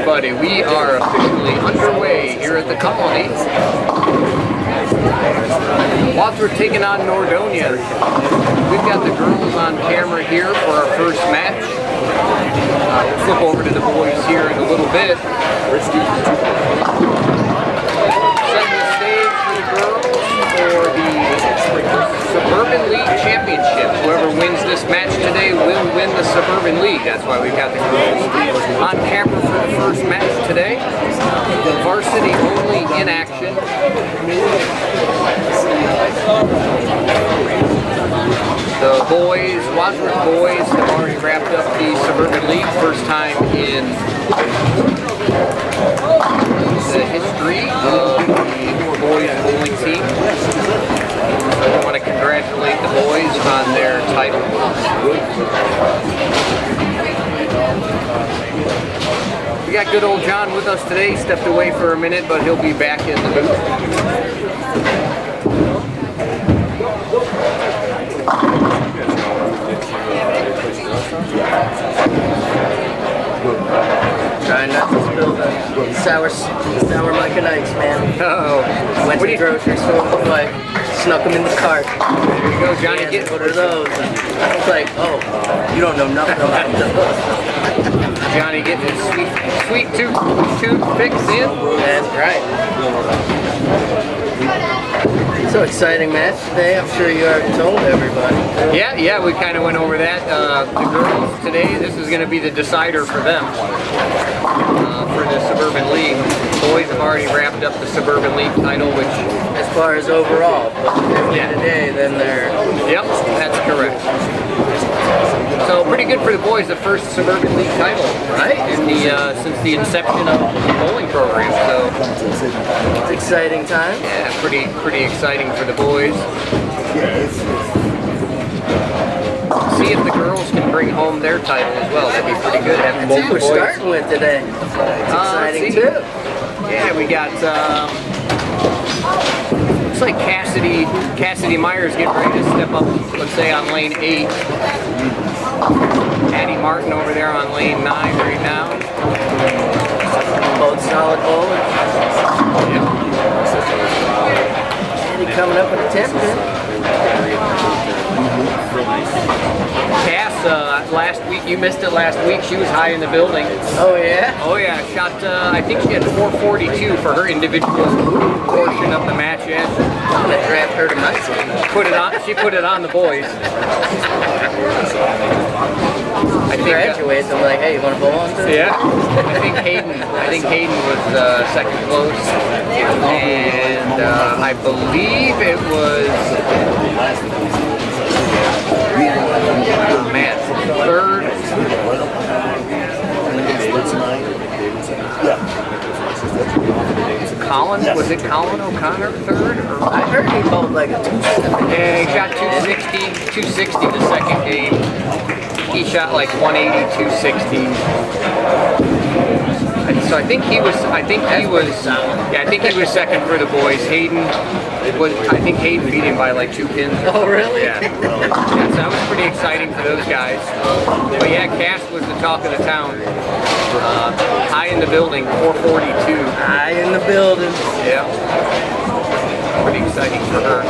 everybody, we are officially underway here at the Colony. Wadsworth taking on Nordonia. We've got the girls on camera here for our first match. We'll flip over to the boys here in a little bit. Setting the stage for the girls for the Suburban League Championship. Whoever wins this match today will win the Suburban League. That's why we've got the girls on camera for the first match today. The varsity only in action. The boys, Wadsworth boys, have already wrapped up the Suburban League. First time in the history of the boys bowling team. I want to congratulate the boys on their title. We got good old John with us today. Stepped away for a minute, but he'll be back in the booth. Trying not to spill the sour Mike and Ike's, man. Uh-oh. Went to the grocery store with my wife, snuck them in the cart. There you go, Johnny. Get what are those? I was like, oh, you don't know nothing about those. Johnny getting his sweet toothpicks in. That's right. So exciting match today. I'm sure you already told everybody. Yeah, we kind of went over that. The girls today, this is going to be the decider for them for the Suburban League. The boys have already wrapped up the Suburban League title, which, as far as overall, but if they win today, then they're... Yep, that's correct. So pretty good for the boys, the first Suburban League title, right? In the since the inception of the bowling program. So it's exciting time. Yeah, pretty exciting for the boys. See if the girls can bring home their title as well. That'd be pretty good. Having both we're starting with today. It's exciting too. Yeah, we got. Looks like Cassidy Myers getting ready to step up, let's say, on lane 8. Addie Martin over there on lane 9 right now. Both solid bowlers. Yep. Addie coming up with a 10 pin. Cass, last week, you missed it last week, she was high in the building. Oh yeah? Oh yeah, shot, I think she had 442 for her individual portion of the match. Yeah. I'm going to draft her tonight. She put it on the boys. I think graduates, I'm like, hey, you want to bowl on this? Yeah. I think Hayden was second close. And I believe it was third. Was it Colin O'Connor third? Or? I heard he bowled like a 270. Yeah, he shot 260 the second game. He shot like 180, 260. So I think he was second for the boys. I think Hayden beat him by like 2 pins. Oh really? Yeah. So that was pretty exciting for those guys. But yeah, Cass was the talk of the town. High in the building, 442. High in the building. Yeah. Pretty exciting for her.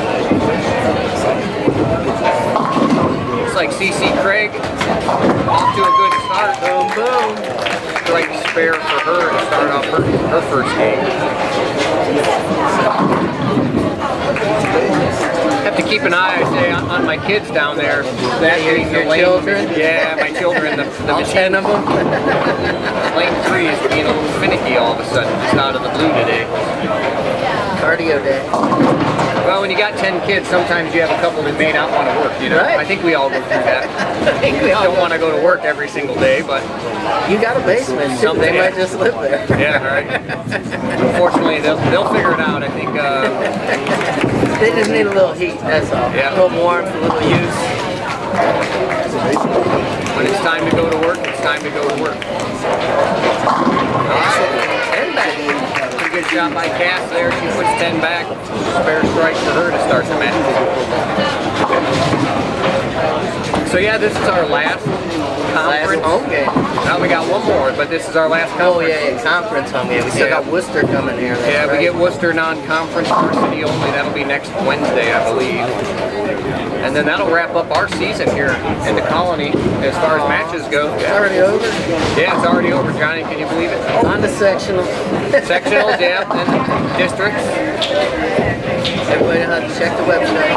Looks like CC Craig off to a good start. Boom, boom. Strike spare for her to start off her first game. Have to keep an eye, I say, on my kids down there. Your children? Yeah, my children. The all 10 of them? Lane 3 is being a little finicky all of a sudden, just out of the blue today. Cardio day. Well, when you got 10 kids, sometimes you have a couple that may not want to work, you know? Right. I think we all go through that. I think we all don't want to go to work every single day, but... You got a basement, too. They might just live there. Yeah, right. Unfortunately, they'll figure it out, I think. They just need a little heat, that's all. Yeah. A little warmth, a little use. When it's time to go to work, it's time to go to work. All right. 10 back. Pretty good job by Cass there. She puts 10 back. Spare strike for her to start the match. So yeah, this is our last conference conference home game. Now we got one more, but this is our last conference. Oh yeah, conference home game. We still got Worcester coming here. Yeah, we get Worcester non-conference varsity only. That'll be next Wednesday, I believe. And then that'll wrap up our season here in the Colony as far as matches go. It's already over? Yeah, it's already over, Johnny. Can you believe it? On to sectionals. Sectionals, yeah, and districts. Everybody will have to check the website.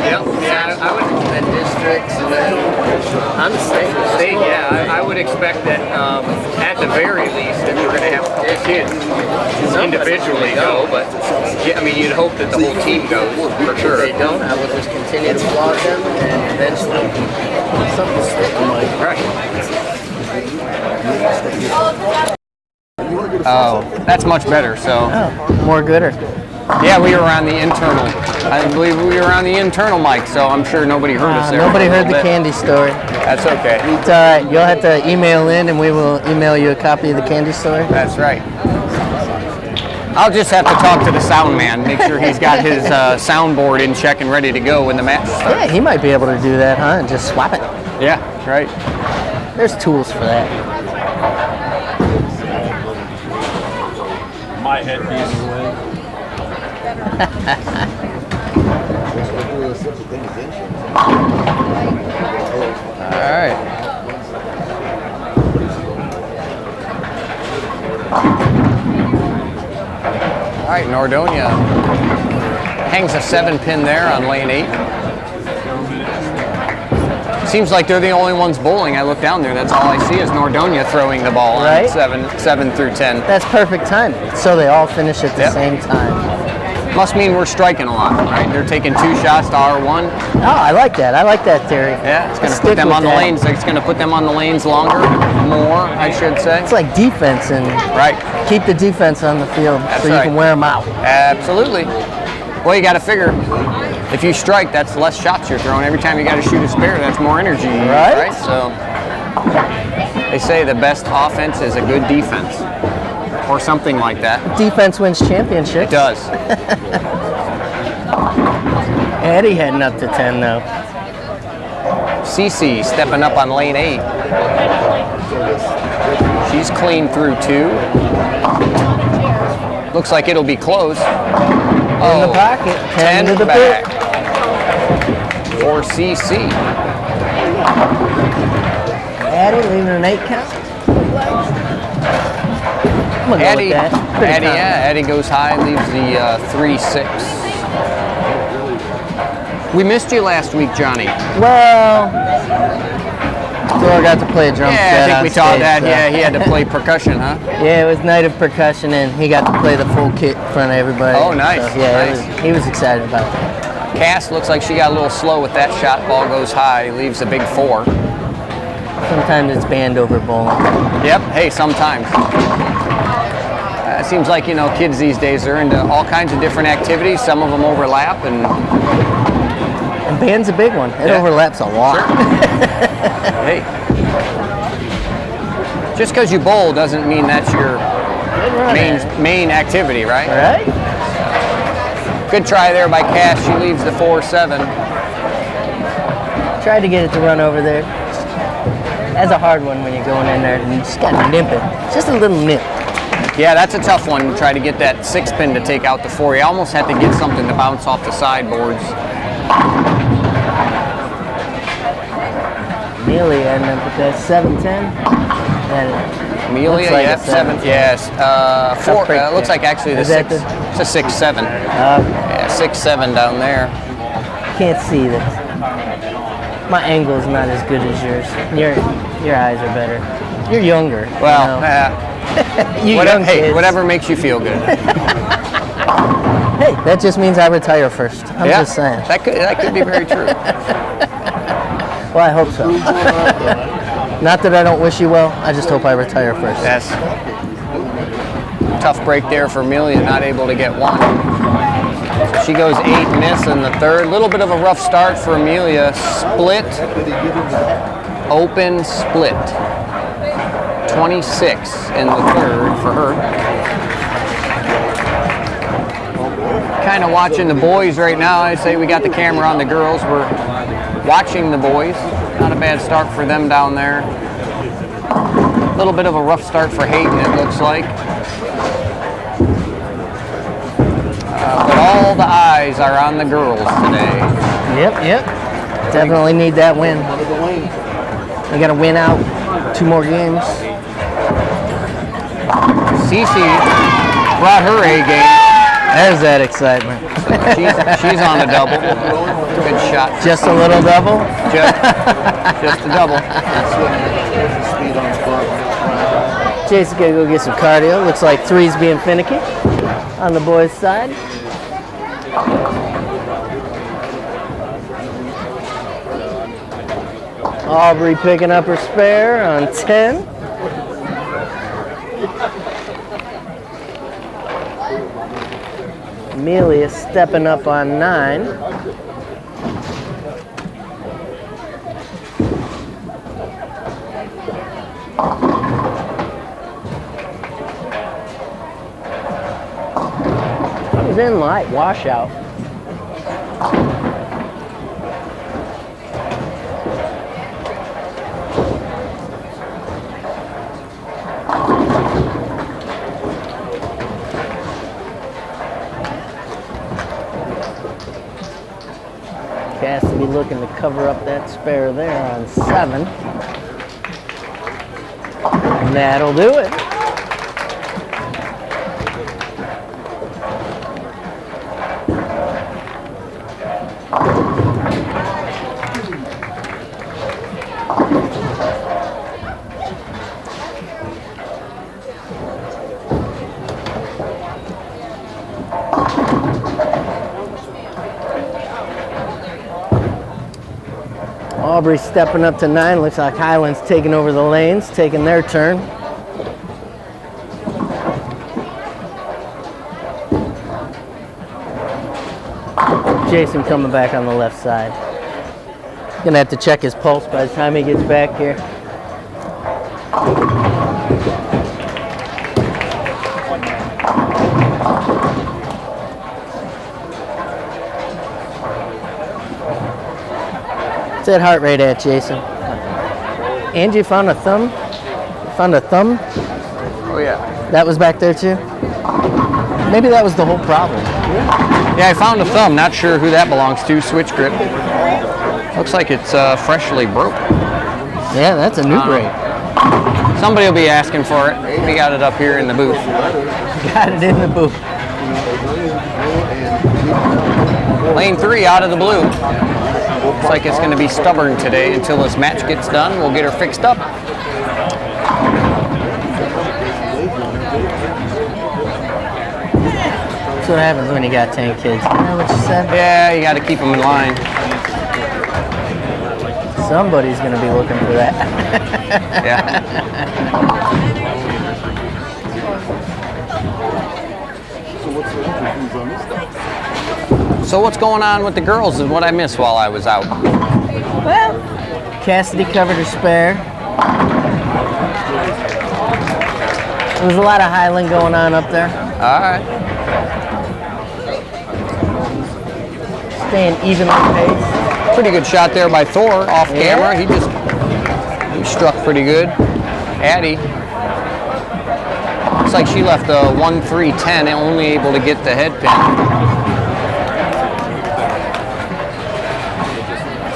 Yep. Yeah, I would. And then districts, and then on the state. State, yeah, I would expect that at the very least that we're going to have a couple kids individually go, but yeah, I mean, you'd hope that the whole team goes for sure. If they don't, I will just continue to vlog them, and eventually something will stick. Right. Oh, that's much better. So More gooder. yeah, we were on the internal. I believe we were on the internal mic, so I'm sure nobody heard us there. Nobody for a heard the little bit. candy story. That's okay. It's all right. You'll have to email in, and we will email you a copy of the candy story. That's right. I'll just have to talk to the sound man, make sure he's got his soundboard in check and ready to go when the match starts. Yeah, he might be able to do that, huh? And just swap it. Yeah, right. There's tools for that. My head being in the way. All right. All right, Nordonia hangs a 7-pin there on lane 8. Seems like they're the only ones bowling. I look down there, that's all I see is Nordonia throwing the ball Right. on 7 through 10. That's perfect timing. So they all finish at the Yep. same time. Must mean we're striking a lot, right? They're taking 2 shots to R1. Oh, I like that. I like that theory. Yeah, it's going to Stick put them with on the that. lanes. It's going to put them on the lanes longer, more, I should say. It's like defense, and Right. keep the defense on the field That's so you right. can wear them out. Absolutely. Well, you got to figure if you strike, that's less shots you're throwing. Every time you got to shoot a spare, that's more energy. Right. So they say the best offense is a good defense, or something like that. Defense wins championships. It does. Eddie heading up to 10 though. Cece stepping up on lane 8. She's clean through 2. Looks like it'll be close. In the pocket. 10 to the back pit. for CC. Eddie leaving an 8 count. I'm gonna go Eddie, with that. Pretty Eddie, confident. yeah, Eddie goes high, leaves the 3-6. We missed you last week, Johnny. Well, Thor got to play a drum Yeah, set I think on we taught stage, that. so- Yeah, he had to play percussion, huh? Yeah, it was night of percussion, and he got to play the full kit in front of everybody. Oh, nice, So, yeah, nice. he was excited about that. Cass looks like she got a little slow with that shot. Ball goes high, leaves a big 4. Sometimes it's band over bowling. Yep. Hey, sometimes. It seems like, you know, kids these days are into all kinds of different activities. Some of them overlap, and And band's a big one. It Yeah. overlaps a lot. hey, just because you bowl doesn't mean that's your main activity, right? Right? Good try there by Cass. She leaves the 4-7. Tried to get it to run over there. That's a hard one when you're going in there and you just gotta nip it. Just a little nip. Yeah, that's a tough one to try to get that 6-pin to take out the 4. You almost have to get something to bounce off the sideboards. Amelia ended up with that 7-10. And Amelia, looks like yep, a 7. Yes, 4. break Looks there. like actually the Is that 6. It's a 6-7. Yeah, 6-7 down there. Can't see that. My angle is not as good as yours. Your eyes are better. You're younger. Well, you whatever, young hey, kids. whatever makes you feel good. Hey, that just means I retire first. I'm Yeah, just saying. that could be very true. Well, I hope so. Not that I don't wish you well. I just hope I retire first. That's tough break there for Amelia, not able to get 1. So she goes 8 miss in the 3rd. Little bit of a rough start for Amelia. Split, open, split. 26 in the 3rd for her. Kind of watching the boys right now. I'd say we got the camera on the girls. We're watching the boys. Not a bad start for them down there. A little bit of a rough start for Hayden, it looks like. But all the eyes are on the girls today. Yep. Definitely need that win. They got to win out 2 more games. Cece brought her A game. There's that excitement. She's on the double. Good shot. Just a little double? Just a double. Jason's gonna go get some cardio. Looks like 3's being finicky on the boys' side. Aubrey picking up her spare on 10. Amelia stepping up on 9. It was in light washout. Cassidy looking to cover up that spare there on 7. And that'll do it. Aubrey stepping up to 9. Looks like Highland's taking over the lanes, taking their turn. Jason coming back on the left side. Gonna have to check his pulse by the time he gets back here. What's that heart rate at, Jason? And you found a thumb? Found a thumb? Oh yeah. That was back there too? Maybe that was the whole problem. Yeah, I found a thumb. Not sure who that belongs to. Switch grip. Looks like it's freshly broke. Yeah, that's a new break. Somebody will be asking for it. We got it up here in the booth. Got it in the booth. Lane 3 out of the blue. Looks like it's going to be stubborn today until this match gets done. We'll get her fixed up. That's what happens when you got 10 kids. You know what you said? Yeah, you got to keep them in line. Somebody's going to be looking for that. Yeah. So what's going on with the girls is what I missed while I was out. Well, Cassidy covered her spare. There was a lot of Highland going on up there. All right. Staying evenly paced. Pretty good shot there by Thor off camera. He struck pretty good. Addie. Looks like she left a 1-3-10 and only able to get the head pin.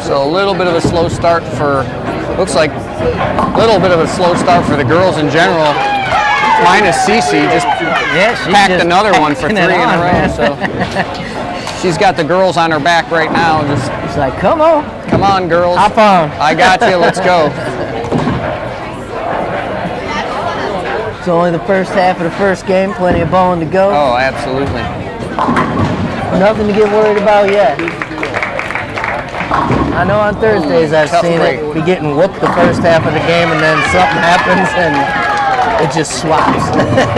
So a little bit of a slow start for, looks like a little bit of a slow start for the girls in general. Minus Cece just packed another one for 3 in a row. So she's got the girls on her back right now. She's like, come on. Come on, girls. Hop on. I got you. Let's go. It's only the first half of the first game. Plenty of bowling to go. Oh, absolutely. Nothing to get worried about yet. I know on Thursdays I've seen it be getting whooped the first half of the game and then something happens and it just swaps.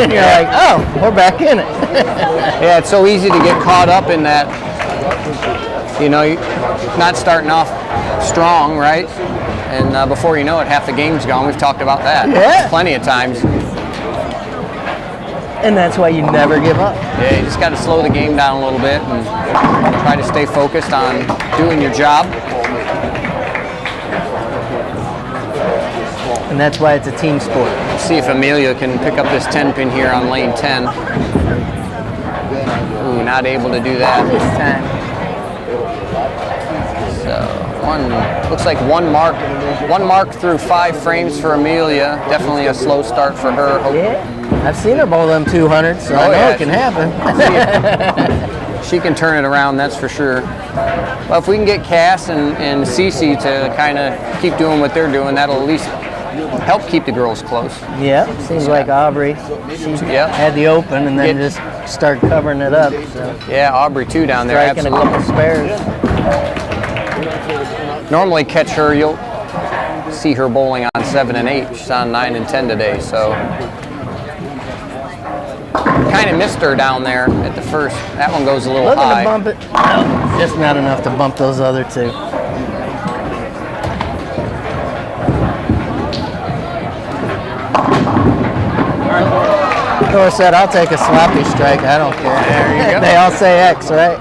And you're like, oh, we're back in it. Yeah, it's so easy to get caught up in that, you know, not starting off strong, right? And before you know it, half the game's gone. We've talked about that plenty of times. And that's why you never give up. Yeah, you just got to slow the game down a little bit and try to stay focused on doing your job. And that's why it's a team sport. Let's see if Amelia can pick up this 10-pin here on lane 10. Ooh, not able to do that This time. So looks like one mark through 5 frames for Amelia. Definitely a slow start for her. Yeah, I've seen her bowl them 200s, so I know it can happen. She can turn it around, that's for sure. Well, if we can get Cass and Cece to kind of keep doing what they're doing, that'll at least help keep the girls close. Yeah, seems like Aubrey. She had the open and then just started covering it up. So. Yeah, Aubrey too down there. Striking a couple spares. Normally catch her, you'll see her bowling on 7 and 8. She's on 9 and 10 today, so kind of missed her down there at the first. That one goes a little high. Looking to bump it. No, just not enough to bump those other 2. Thor said, I'll take a sloppy strike. I don't care. There you go. They all say X, right?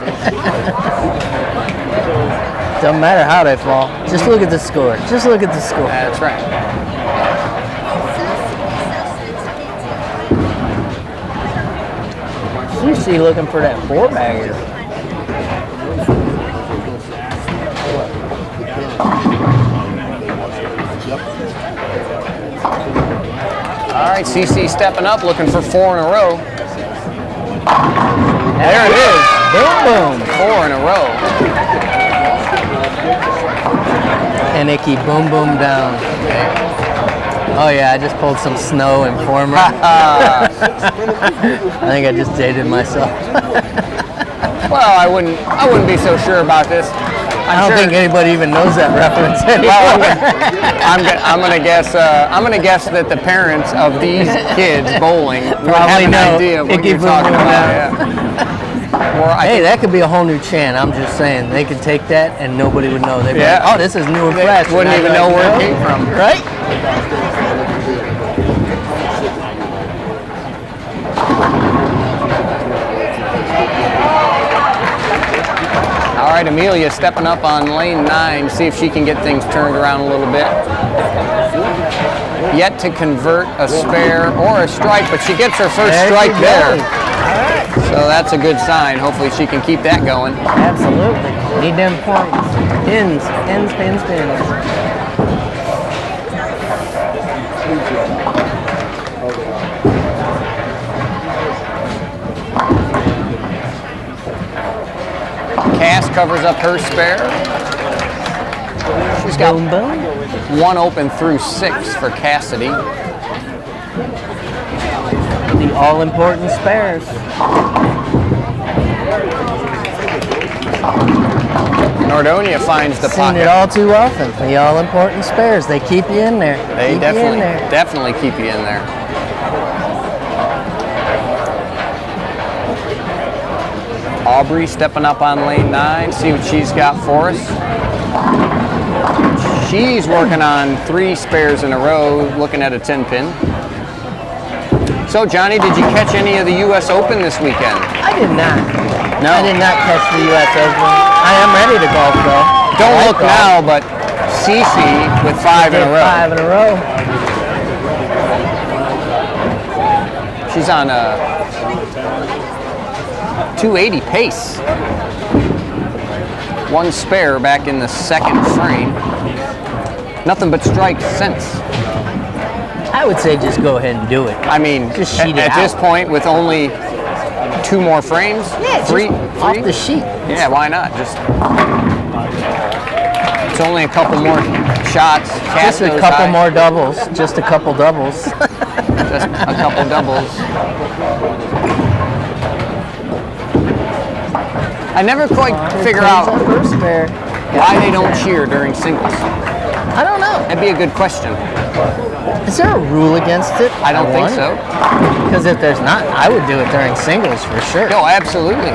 Doesn't matter how they fall. Just look at the score. Just look at the score. That's right. Cece looking for that 4-bagger. All right, CC stepping up, looking for 4 in a row. There it is. Boom, boom. 4 in a row. And they keep boom, boom down. Oh yeah, I just pulled some snow informer. I think I just dated myself. Well, I wouldn't be so sure about this. I don't think anybody even knows that reference anymore. Well, I'm gonna guess that the parents of these kids bowling would have an idea of what you're talking about. Yeah. Hey, that could be a whole new chant. I'm just saying they could take that and nobody would know. They'd be like, oh, this is new and fresh. Wouldn't even know where it came from, right? All right, Amelia stepping up on lane 9. See if she can get things turned around a little bit. Yet to convert a spare or a strike, but she gets her first strike there. So that's a good sign. Hopefully she can keep that going. Absolutely. Need them points. Pins, pins, pins, pins. Cass covers up her spare. She's got Boom, boom. 1 open through 6 for Cassidy. The all-important spares. Nordonia finds the Seen pocket. it all too often. The all-important spares. They keep you in there. They keep definitely, you in there. definitely keep you in there. Aubrey stepping up on lane 9. See what she's got for us. She's working on 3 spares in a row, looking at a 10-pin. So, Johnny, did you catch any of the U.S. Open this weekend? I did not. No. I did not catch the U.S. Open. I am ready to golf, though. Don't I like look golf. now, but Cece with 5 in a row. 5 in a row. She's on a 280 pace. 1 spare back in the 2nd frame. Nothing but strikes since. I would say just go ahead and do it. I mean, Just sheet it at this out. point, with only 2 more frames, Yeah, three, just off the sheet. Yeah, why not? It's only a couple more shots. Just a couple more doubles. Just a couple doubles. Just a couple doubles. I never quite figure out why they don't cheer during singles. I don't know. That'd be a good question. Is there a rule against it? I don't think so. Because if there's not, I would do it during singles for sure. No, absolutely.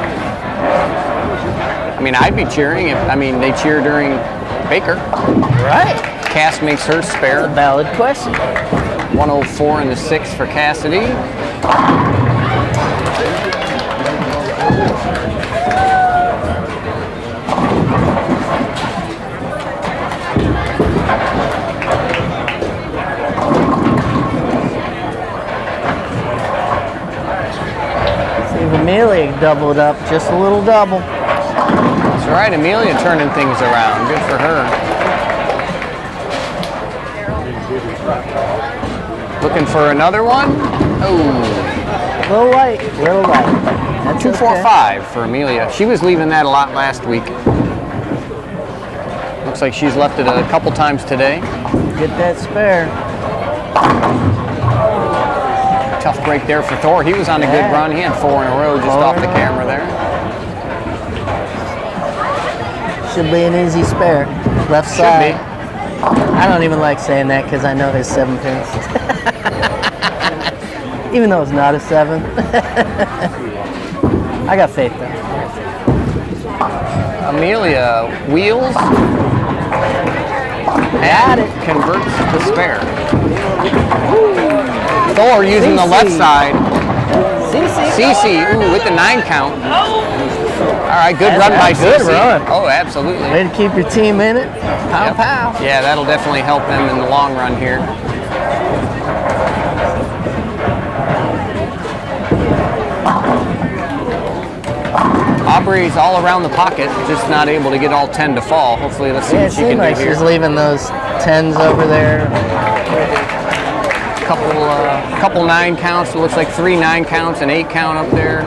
I mean, I'd be cheering if, they cheer during Baker. Right. Cass makes her spare. That's a valid question. 104 in the 6th for Cassidy. doubled up, just a little double. That's right, Amelia turning things around. Good for her. Looking for another one? Oh. Little light, little light. That's 245 for Amelia. She was leaving that a lot last week. Looks like she's left it a couple times today. Get that spare. Tough break there for Thor. He was on a good run. He had 4 in a row just off the camera there. Should be an easy spare. Left Should side. be. I don't even like saying that because I know his 7 pins. Even though it's not a 7. I got faith though. Amelia wheels. Got it. Converts the spare. Thor using the left side. CC, ooh, with the 9 count. All right, good run by good CC. run. Oh, absolutely. Way to keep your team in it. Pow, Yep. pow. Yeah, that'll definitely help them in the long run here. Aubrey's all around the pocket, just not able to get all 10 to fall. Hopefully, let's see Yeah, what it she can seemed like do here. she's leaving those 10s over there. Couple 9 counts. It looks like 3 9 counts, an 8 count up there.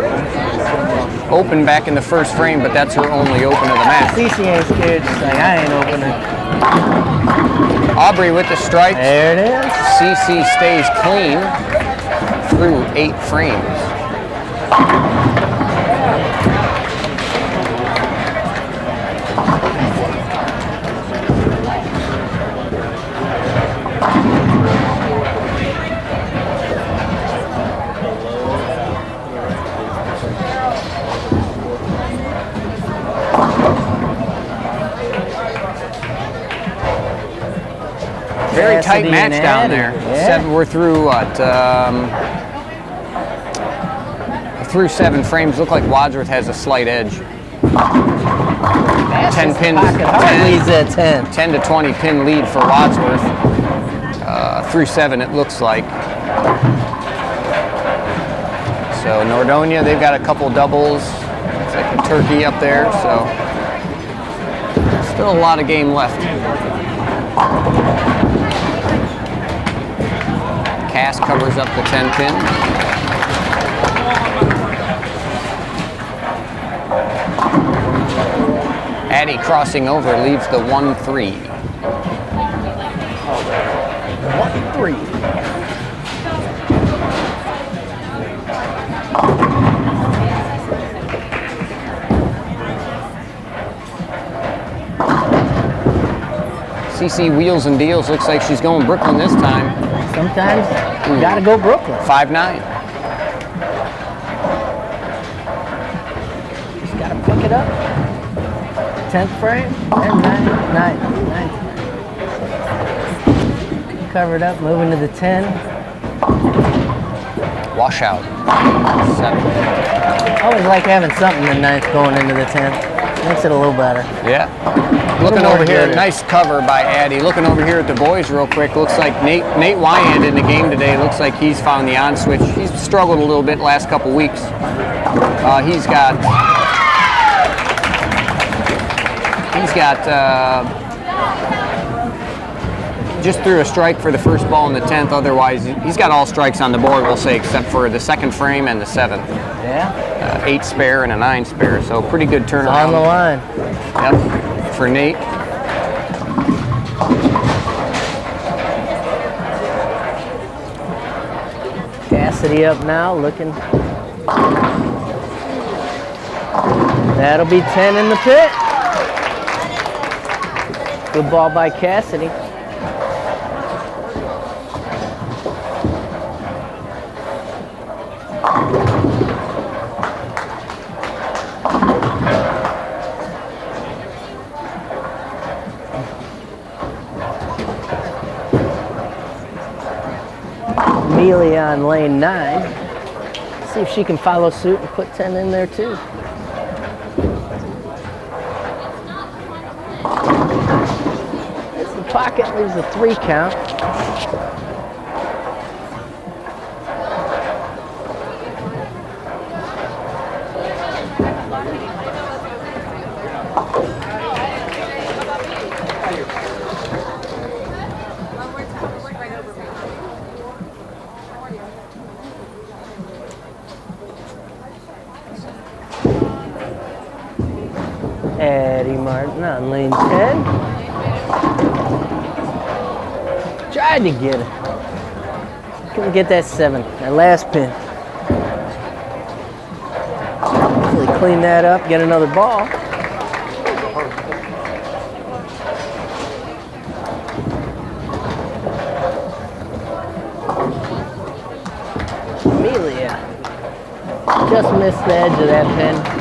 Open back in the first frame, but that's her only open of the match. CC ain't scared. She's like, I ain't opening. Aubrey with the strikes. There it is. CC stays clean through 8 frames. Very tight Varsity match and down Addy. there. Yeah. We're through what? Through 7 frames. Look like Wadsworth has a slight edge. 10 pins. Leads at 10. 10 to 20 pin lead for Wadsworth. Through 7, it looks like. So Nordonia, they've got a couple doubles. It's like a turkey up there. So still a lot of game left. Cass covers up the 10 pin. Addy crossing over leaves the 1-3. 1-3. CC wheels and deals. Looks like she's going Brooklyn this time. Sometimes you gotta go Brooklyn. 5-9. Just gotta pick it up. 10th frame. There, 9. Covered up, moving to the 10. Washout. 7. Always like having something in 9th going into the 10th. Makes it a little better. Yeah. Looking more over here, good. nice cover by Addy. Looking over here at the boys real quick. Looks like Nate Wyand in the game today. Looks like he's found the on switch. He's struggled a little bit last couple weeks. He's got just threw a strike for the first ball in the 10th. Otherwise, he's got all strikes on the board, we'll say, except for the 2nd frame and the 7th. Yeah. 8 spare and a 9 spare, so pretty good turnaround. On the line. Yep, for Nate. Cassidy up now, looking. That'll be 10 in the pit. Good ball by Cassidy. Amelia on lane 9. See if she can follow suit and put 10 in there too. It's the pocket, leaves a 3 count. Martin on lane 10. Tried to get it. Couldn't get that 7, that last pin. Hopefully clean that up, get another ball. Amelia just missed the edge of that pin.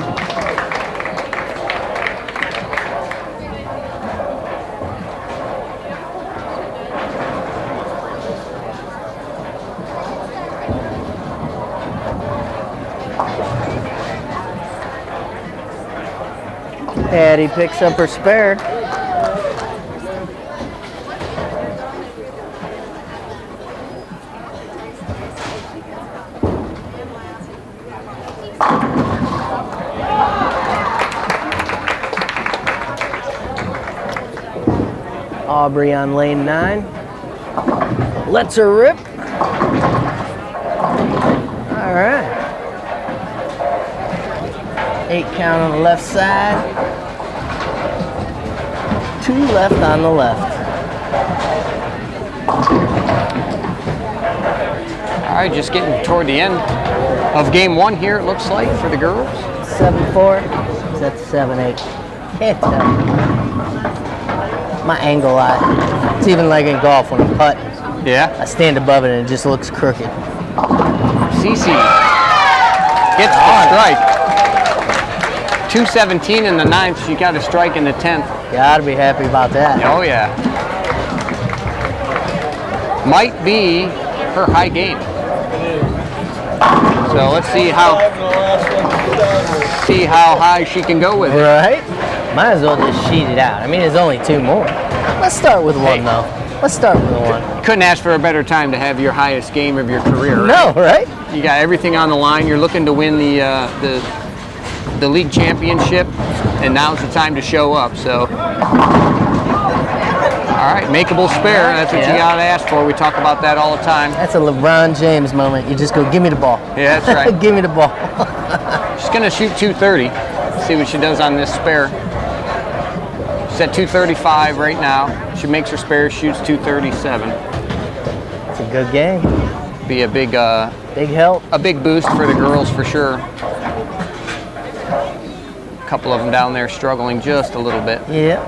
Addie picks up her spare. Aubrey on lane 9. Lets her rip. All right. 8 count on the left side. 2 left on the left. All right, just getting toward the end of game 1 here, it looks like, for the girls. 7-4. Is that 7-8? Can't tell. My angle eye. It's even like in golf when I'm putting. Yeah. I stand above it and it just looks crooked. Cece gets the strike. 2:17 in the 9th. She got a strike in the 10th. Gotta be happy about that. Oh yeah. Might be her high game. So let's see how high she can go with it. Right? Might as well just sheet it out. I mean, there's only 2 more. Let's start with 1 though. Let's start with 1. Couldn't ask for a better time to have your highest game of your career. Right? No, right? You got everything on the line. You're looking to win the league championship, and now's the time to show up. So, all right, makeable spare. That's what you got to ask for. We talk about that all the time. That's a LeBron James moment. You just go, give me the ball. Yeah, that's right. Give me the ball. She's gonna shoot 230. See what she does on this spare. She's at 235 right now. She makes her spare, shoots 237. It's a good game. Be a big help. a big boost for the girls for sure. A couple of them down there struggling just a little bit. Yeah.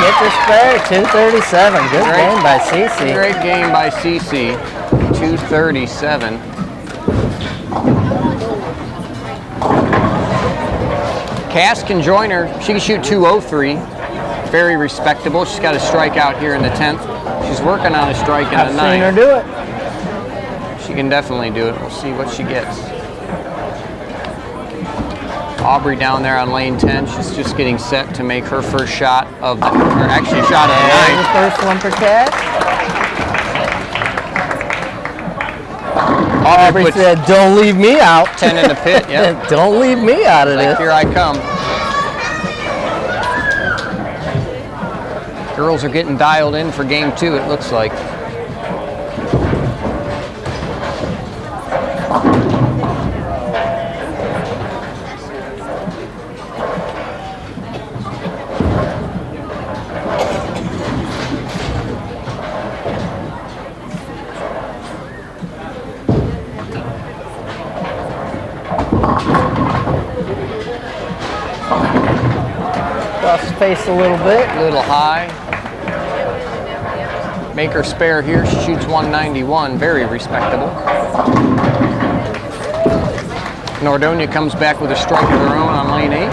Get the spare, 237. Good game by Cece. Great game by Cece. 237. Cass can join her. She can shoot 203. Very respectable. She's got a strike out here in the 10th. She's working on a strike in the 9th. I've seen her do it. She can definitely do it. We'll see what she gets. Aubrey down there on lane 10. She's just getting set to make her first shot of the, or actually shot of the night. The first one for Cass. Aubrey said, don't leave me out. 10 in the pit, yeah. Don't leave me out of this. Here I come. Girls are getting dialed in for game 2, it looks like. Face a little bit. A little high. Make her spare here. She shoots 191. Very respectable. Nordonia comes back with a strike of her own on lane 8.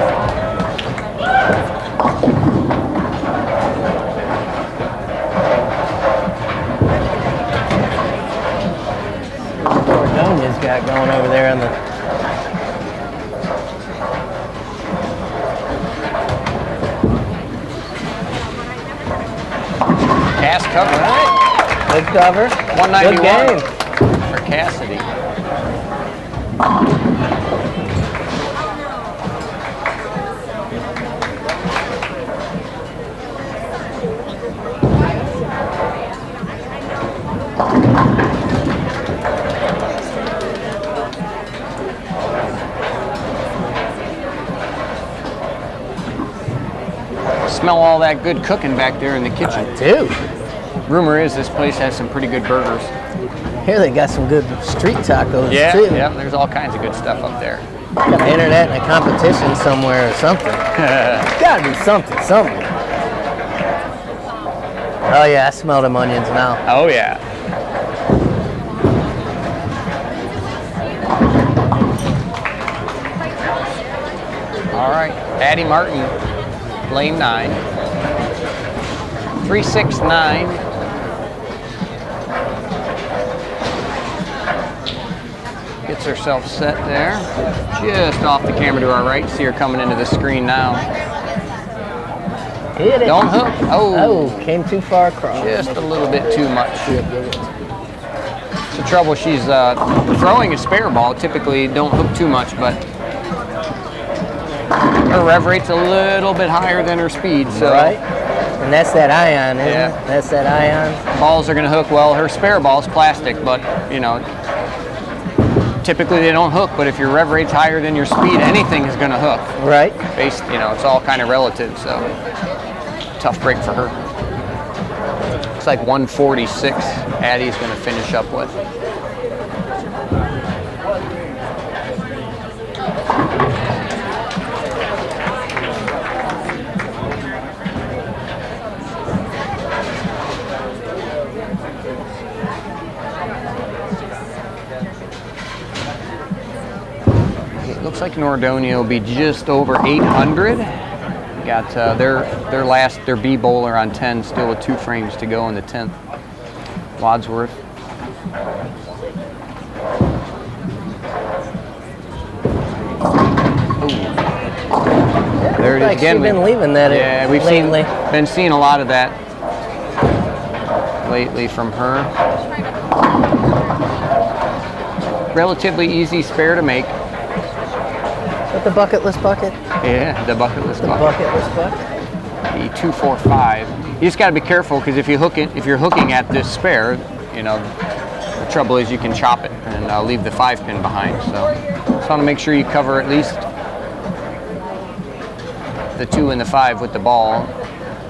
Nordonia's got going over there on the Cass cover. Right. Good cover. 191 Good game. for Cassidy. smell all that good cooking back there in the kitchen. I do. Rumor is this place has some pretty good burgers. Here they got some good street tacos Yeah, too. yeah, there's all kinds of good stuff up there. Gotta enter that in a competition somewhere or something. Gotta be something somewhere. Oh yeah, I smell them onions now. Oh yeah. All right, Addie Martin, lane 9. 369. Gets herself set there. Just off the camera to our right. See her coming into the screen now. Hit it. Don't hook. Oh, came too far across. just a little bit too much. It's the trouble. She's throwing a spare ball. Typically, don't hook too much, but her rev rate's a little bit higher than her speed. So. Right. And that's that ion, isn't Yeah. it? That's that ion. Balls are going to hook. Well, her spare ball's plastic, but you know, typically they don't hook. But if your rev rate's higher than your speed, anything is going to hook. Right. Based, you know, it's all kind of relative. So tough break for her. Looks like 146. Addie's going to finish up with. Looks like Nordonia will be just over 800. Got their B bowler on 10, still with 2 frames to go in the 10th. Wadsworth. There it is again. She's been leaving that. Yeah, we've been seeing a lot of that lately from her. Relatively easy spare to make. With the bucketless bucket? Yeah, the bucketless The bucket. bucketless bucket? The 245. You just got to be careful because if you're hooking at this spare, you know, the trouble is you can chop it and leave the 5-pin behind. So just want to make sure you cover at least the 2 and the 5 with the ball.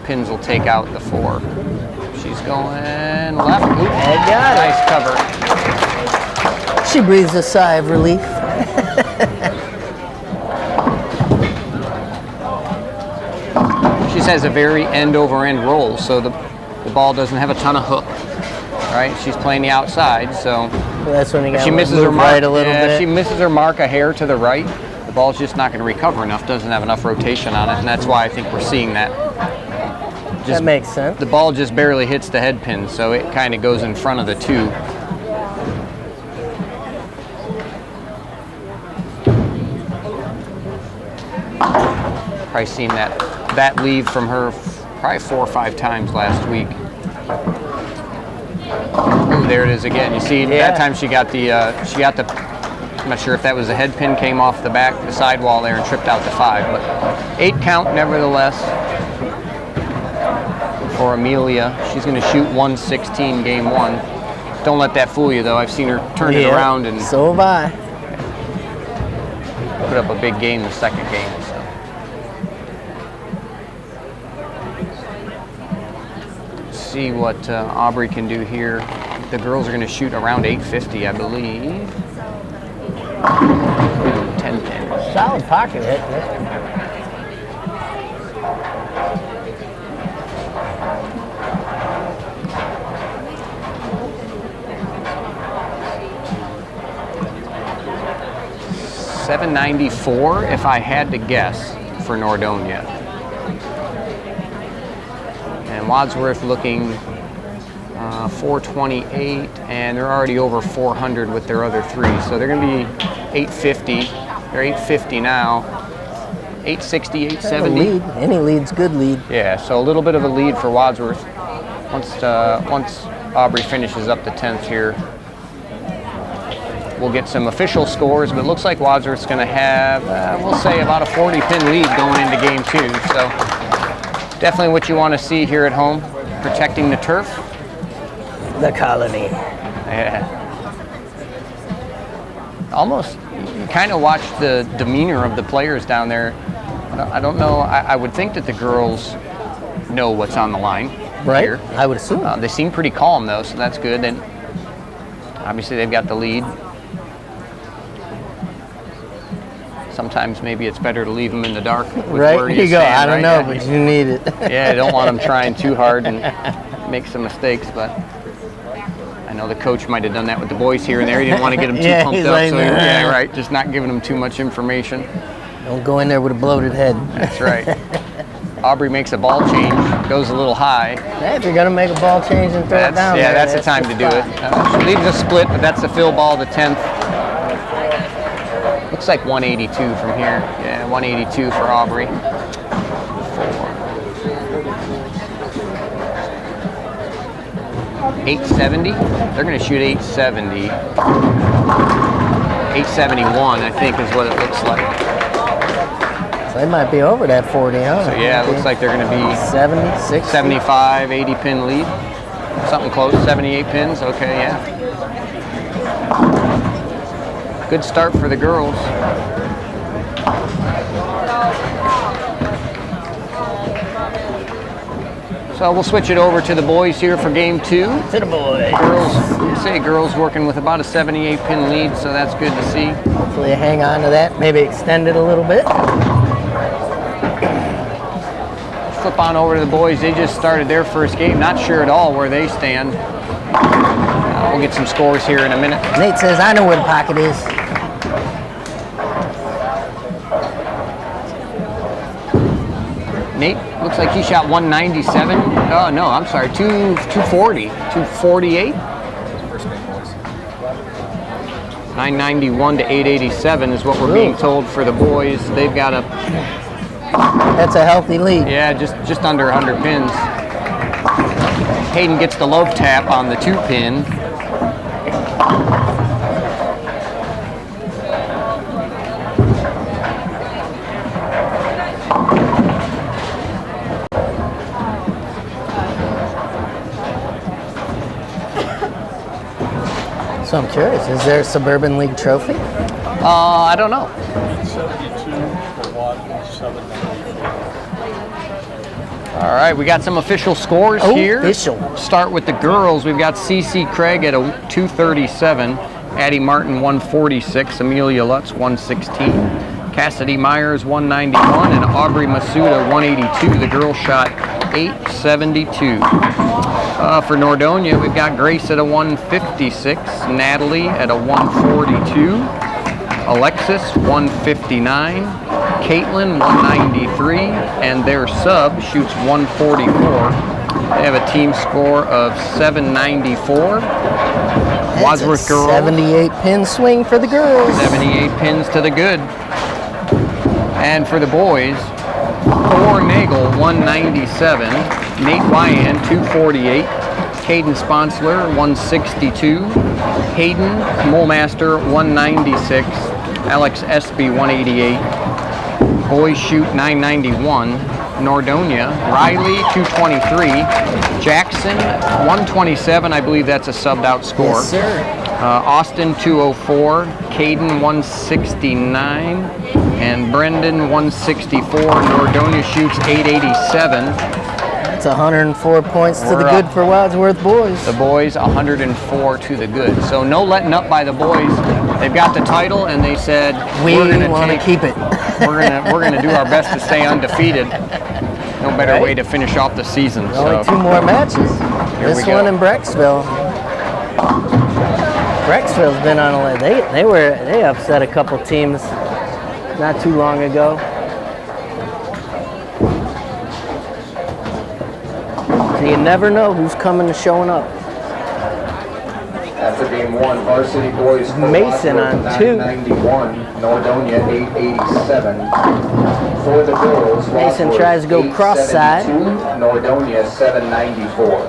Pins will take out the 4. She's going left. Ooh, I got nice cover. She breathes a sigh of relief. She has a very end-over-end roll, so the ball doesn't have a ton of hook. Right? She's playing the outside, so That's when you got she misses her mark right a little bit. If she misses her mark a hair to the right, the ball's just not going to recover enough. Doesn't have enough rotation on it, and that's why I think we're seeing that. That makes sense. The ball just barely hits the head pin, so it kind of goes in front of the 2. Probably seen that leave from her probably 4 or 5 times last week. Ooh, there it is again. You see, that time she got the, I'm not sure if that was the head pin came off the back, the sidewall there and tripped out the 5, but 8 count nevertheless for Amelia. She's going to shoot 116 game 1. Don't let that fool you though. I've seen her turn it around and so have I. put up a big game the second game. So. See what Aubrey can do here. The girls are going to shoot around 850, I believe. 10 pin. Solid pocket hit. 794 if I had to guess for Nordonia. And Wadsworth looking 428, and they're already over 400 with their other 3. So they're going to be 850. They're 850 now. 860, 870. Lead. Any lead's good lead. Yeah, so a little bit of a lead for Wadsworth. Once Aubrey finishes up the 10th here, we'll get some official scores, but it looks like Wadsworth's going to have, we'll say, about a 40-pin lead going into game 2. So definitely what you want to see here at home, protecting the turf. The colony. Yeah. Almost, you kind of watch the demeanor of the players down there. I don't know, I would think that the girls know what's on the line Right? here. I would assume. They seem pretty calm though, so that's good. And obviously they've got the lead. Sometimes maybe it's better to leave them in the dark. With Right? where Here you go. stand, I don't right? know, but you need it. Yeah, I don't want them trying too hard and make some mistakes, but I know the coach might have done that with the boys here and there. He didn't want to get them too Yeah, pumped he's up, like, so "Nah." yeah, right, just not giving them too much information. Don't go in there with a bloated head. That's right. Aubrey makes a ball change, goes a little high. Hey, if you're gonna make a ball change and throw it down, Yeah, there, that's the time to do it. spot. She leaves a split, but that's the fill ball, the 10th. Looks like 182 from here. Yeah, 182 for Aubrey. 870? They're going to shoot 870. 871, I think, is what it looks like. So they might be over that 40, huh? So yeah, it looks like they're going to be 70, 60. 75, 80 pin lead. Something close, 78 pins. Okay, yeah. Good start for the girls. So we'll switch it over to the boys here for game 2. To the boys. Girls working with about a 78 pin lead, so that's good to see. Hopefully hang on to that, maybe extend it a little bit. Flip on over to the boys. They just started their first game. Not sure at all where they stand. We'll get some scores here in a minute. Nate says, I know where the pocket is. Nate, looks like he shot 197. Oh, no, I'm sorry, 240. 248? 991 to 887 is what we're being told for the boys. They've got a... That's a healthy lead. Yeah, just under 100 pins. Hayden gets the lobe tap on the 2 pin. So I'm curious, is there a Suburban League trophy? I don't know. 72 for Wadsworth, 794. All right, we got some official scores here. Official. Start with the girls. We've got CC Craig at a 237, Addie Martin 146, Amelia Lutz 116, Cassidy Myers 191, and Aubrey Masuda 182. The girls shot 872. For Nordonia, we've got Grace at a 156, Natalie at a 142, Alexis 159, Caitlin 193, and their sub shoots 144. They have a team score of 794. Wadsworth girls. 78 pin swing for the girls. 78 pins to the good. And for the boys, Thor Nagel 197, Nate Wyan 248, Caden Sponsler 162, Hayden Mulmaster 196, Alex Espy 188, boys shoot 991, Nordonia, Riley 223, Jackson 127, I believe that's a subbed out score. Yes, sir. Austin 204, Caden 169, and Brendan 164. Nordonia shoots 887. That's 104 points to the good for Wadsworth boys. The boys 104 to the good. So no letting up by the boys. They've got the title and they said We we're gonna want to keep it. we're gonna do our best to stay undefeated. No better way to finish off the season. Only So 2 more matches. Here we This go. one in Brecksville. Brecksville's been on a they upset a couple teams not too long ago. So you never know who's coming and showing up. After game 1, Varsity boys for Mason Wadsworth, on 2. 991, Nordonia 887. For the girls, Mason Wadsworth, tries to go cross-side. 872, Nordonia 794.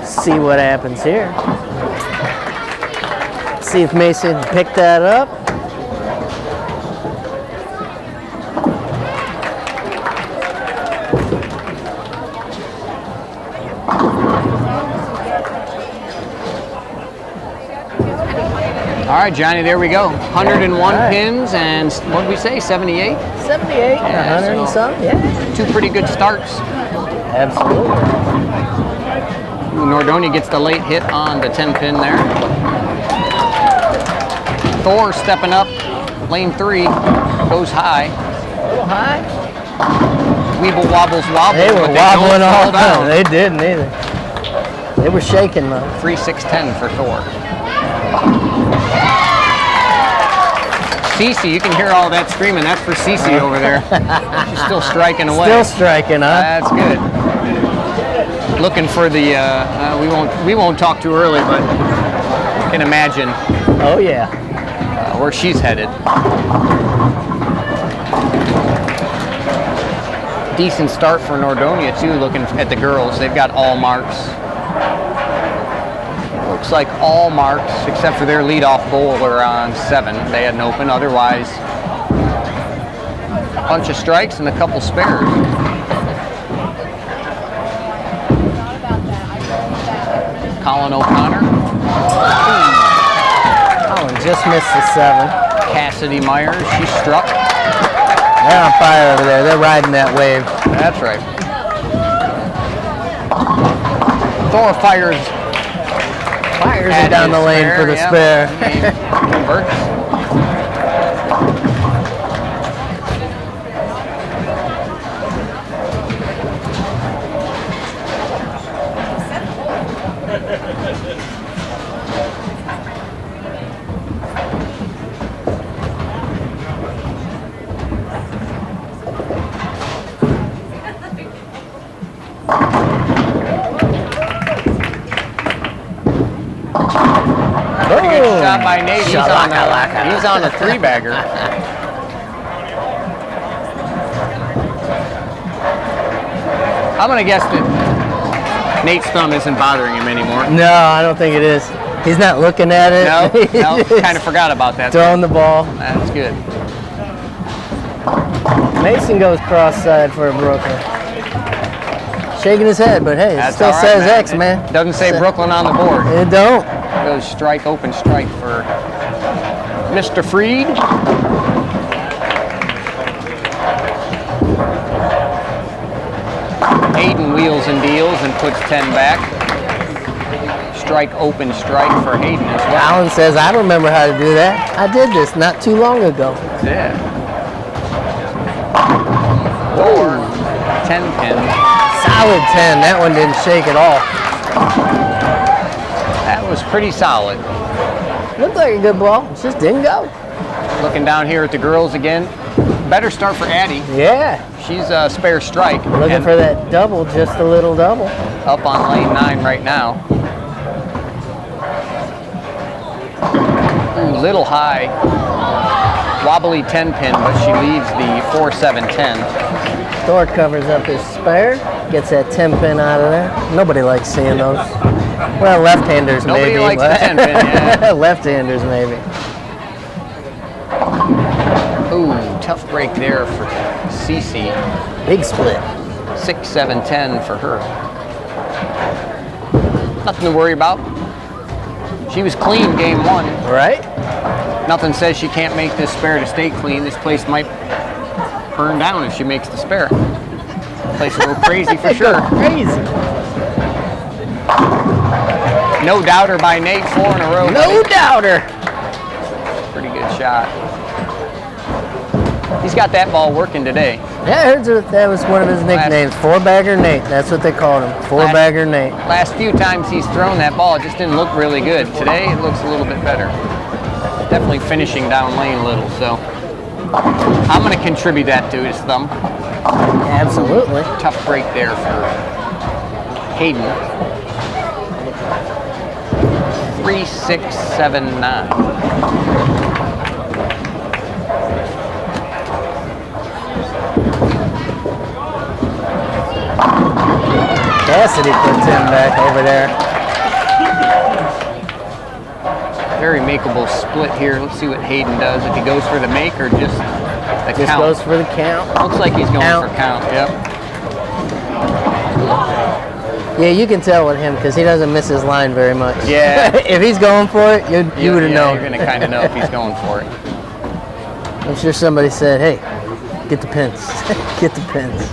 See what happens here. See if Mason can pick that up. All right, Johnny, there we go. 101 All right. pins and what did we say, 78? 78, Yeah, 100 and so- some, yeah. Two pretty good starts. Absolutely. Ooh, Nordonia gets the late hit on the 10 pin there. Thor stepping up, lane 3, goes high. A little high. Weeble wobbles wobble, They were but they wobbling don't fall all down. They didn't either. They were shaking though. 3-6-10 for Thor. Cece, you can hear all that screaming. That's for Cece over there. She's still striking away. Still striking, huh? That's good. Looking for the. We won't talk too early, but you can imagine Oh yeah. where she's headed. Decent start for Nordonia too. Looking at the girls, they've got all marks. Looks like all marks except for their leadoff bowler on 7. They had an open. Otherwise, a bunch of strikes and a couple spares. Colin O'Connor. Colin just missed the 7. Cassidy Myers, she struck. They're on fire over there. They're riding that wave. That's right. Thor fires Fires it down the his lane for the yeah. spare. He converts. Pretty good shot by Nate. He's on a 3-bagger. I'm gonna guess that Nate's thumb isn't bothering him anymore. No, I don't think it is. He's not looking at it. No, kind of forgot about that. Throwing the ball. That's good. Mason goes cross-side for a Brooklyn. Shaking his head, but hey, it That's still all right, says man. X, man. Doesn't say Brooklyn on the board. It don't. Goes strike, open strike for Mr. Freed. Hayden wheels and deals and puts 10 back. Strike, open strike for Hayden as well. Alan says, I remember how to do that. I did this not too long ago. Yeah. Thor, 10 pin. Solid 10. That one didn't shake at all. That was pretty solid. Looked like a good ball. It just didn't go. Looking down here at the girls again. Better start for Addie. Yeah. She's a spare strike. Looking and for that double, just a little double. up on lane 9 right now. Ooh, little high. Wobbly 10 pin, but she leaves the 4-7-10. Thor covers up his spare. Gets that 10 pin out of there. Nobody likes seeing those. Well, left-handers Nobody maybe. likes the 10 pin, yeah. Left-handers maybe. Ooh, tough break there for Cece. Big split. 6-7-10 for her. Nothing to worry about. She was clean game 1. Right? Nothing says she can't make this spare to stay clean. This place might burn down if she makes the spare. Place will go crazy for sure. Crazy. No doubter by Nate, 4 in a row. No doubter. Pretty good shot. He's got that ball working today. Yeah, I heard that was one of his nicknames. 4-bagger Nate. That's what they called him. 4-bagger Nate. Last few times he's thrown that ball, it just didn't look really good. Today it looks a little bit better. Definitely finishing down lane a little, so I'm going to contribute that to his thumb. Absolutely. Tough break there for Hayden. 3-6-7-9. Cassidy puts him back over there. Very makeable split here. Let's see what Hayden does. If he goes for the make or just the Just count. goes for the count. Looks like he's going Count. for count, yep. Yeah, you can tell with him because he doesn't miss his line very much. Yeah. If he's going for it, you would have known. You're gonna kind of know if he's going for it. I'm sure somebody said, "Hey, get the pins, get the pins."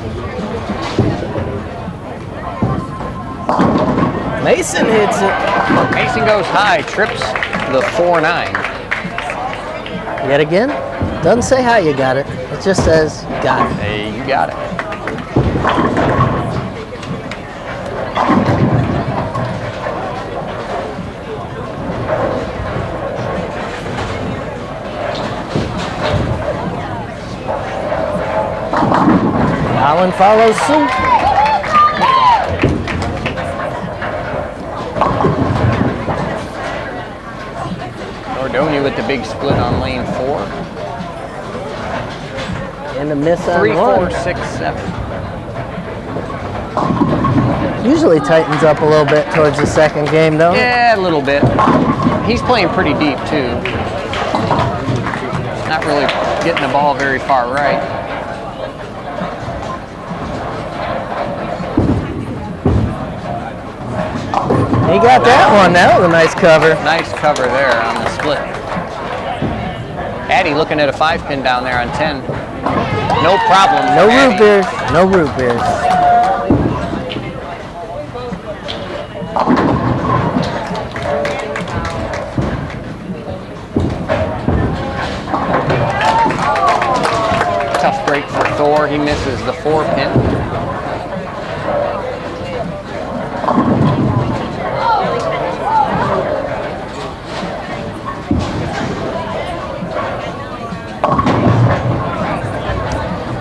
Mason hits it. Mason goes high, trips the 4-9. Yet again, doesn't say how you got it. It just says got it. Hey, you got it. Allen follows suit. Nordonia with the big split on lane 4. And a miss on 3, one. 4, 6, 7. Usually tightens up a little bit towards the second game, though. Yeah, a little bit. He's playing pretty deep too. Not really getting the ball very far right. He got that one. That was a nice cover. Nice cover there on the split. Addy looking at a 5-pin down there on 10. No problem. No for root Addy. beers. No root beers. Tough break for Thor. He misses the 4-pin.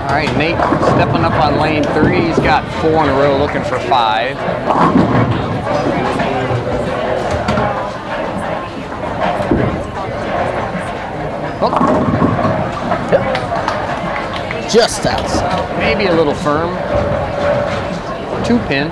All right, Nate stepping up on lane 3. He's got 4 in a row, looking for 5. Oh, Just outside. maybe a little firm. 2-pin.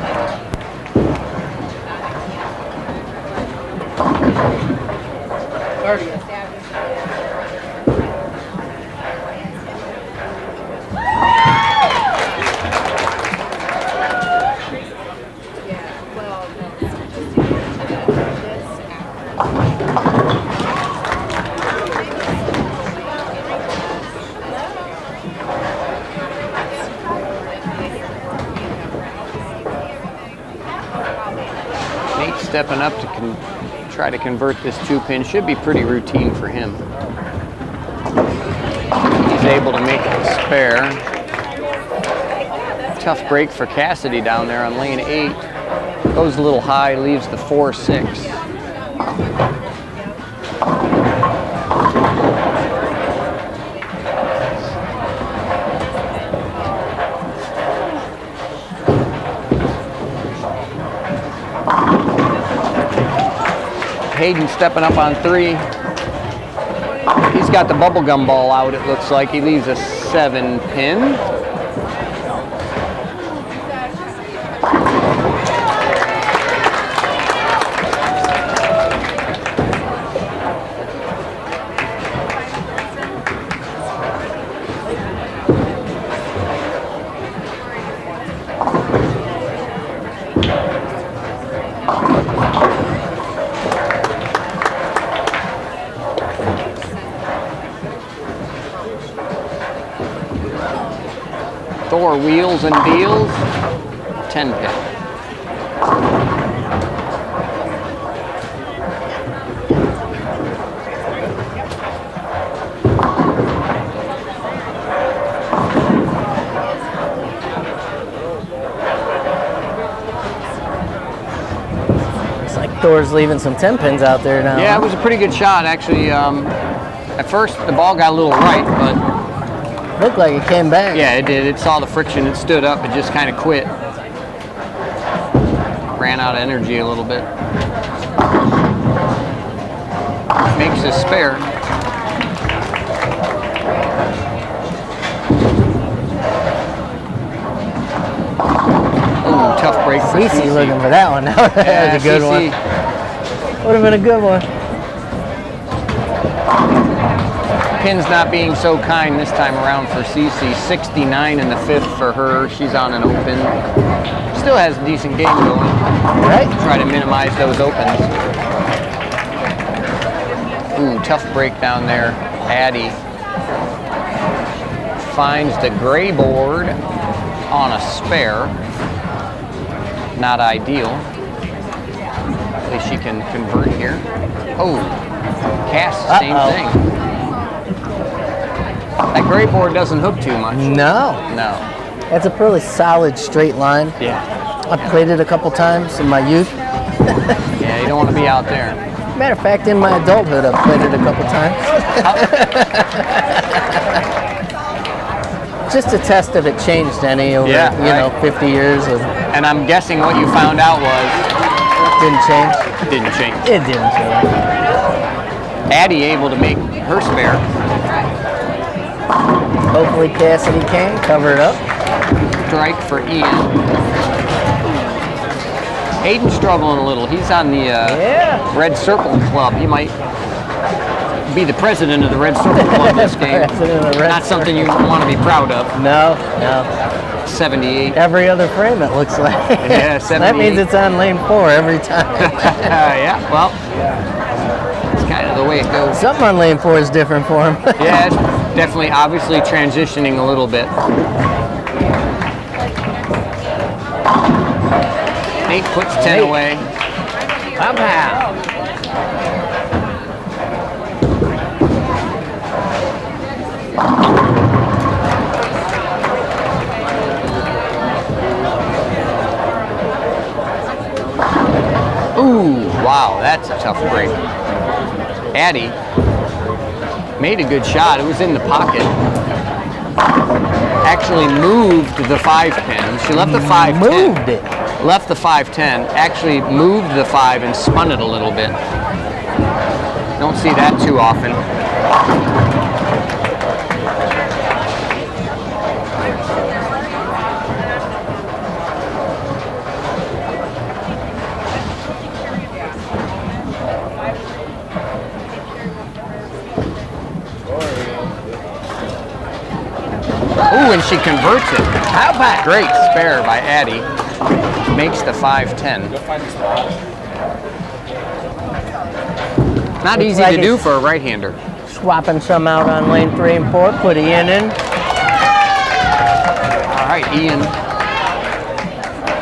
Nate stepping up to try to convert this 2-pin. Should be pretty routine for him. He's able to make it spare. Tough break for Cassidy down there on lane 8. Goes a little high, leaves the 4-6. Hayden stepping up on 3. He's got the bubblegum ball out, it looks like. He leaves a 7-pin. Thor wheels and deals, 10-pin. Looks like Thor's leaving some 10 pins out there now. Yeah, it was a pretty good shot, actually. At first, the ball got a little right, but Looked like it came back. yeah, it did. It saw the friction. It stood up. It just kind of quit. Ran out of energy a little bit. Makes a spare. Ooh, tough break for CC CC. looking for that one. That was a good CC. one. Would have been a good one. Pins not being so kind this time around for CC. 69 in the 5th for her. She's on an open. still has a decent game going. Right? Try to minimize those opens. Ooh, tough break down there. Addie finds the gray board on a spare. Not ideal. At least she can convert here. Oh, Cass, same thing. That gray board doesn't hook too much. No. No. That's a really solid straight line. Yeah. I played it a couple times in my youth. Yeah, you don't want to be out there. Matter of fact, in my adulthood, I've played it a couple times. Just to test if it changed any over, you know, 50 years of... And I'm guessing what you found out was... Didn't change? Didn't change. It didn't change. Addie able to make her spare. Hopefully Cassidy can cover it up. Strike for Ian. Hayden's struggling a little. He's on the Red Circle Club. He might be the president of the Red Circle Club this game. Not something you want to be proud of. No, no. 78. Every other frame, it looks like. Yeah, 78. That means it's on lane 4 every time. Yeah, well, it's kind of the way it goes. Something on lane 4 is different for him. Yeah, it's definitely, obviously transitioning a little bit. Nate puts 10 away. Pow. Ooh, wow, that's a tough break. Addie made a good shot. It was in the pocket. Actually moved the 5-pin. She left the 5-10. Moved it. Left the 5-10. Actually moved the 5 and spun it a little bit. Don't see that too often. Ooh, and she converts it. How about great spare by Addie. Makes the 5-10. Not easy to do for a right-hander. Swapping some out on lane 3 and 4. Put Ian in. All right, Ian.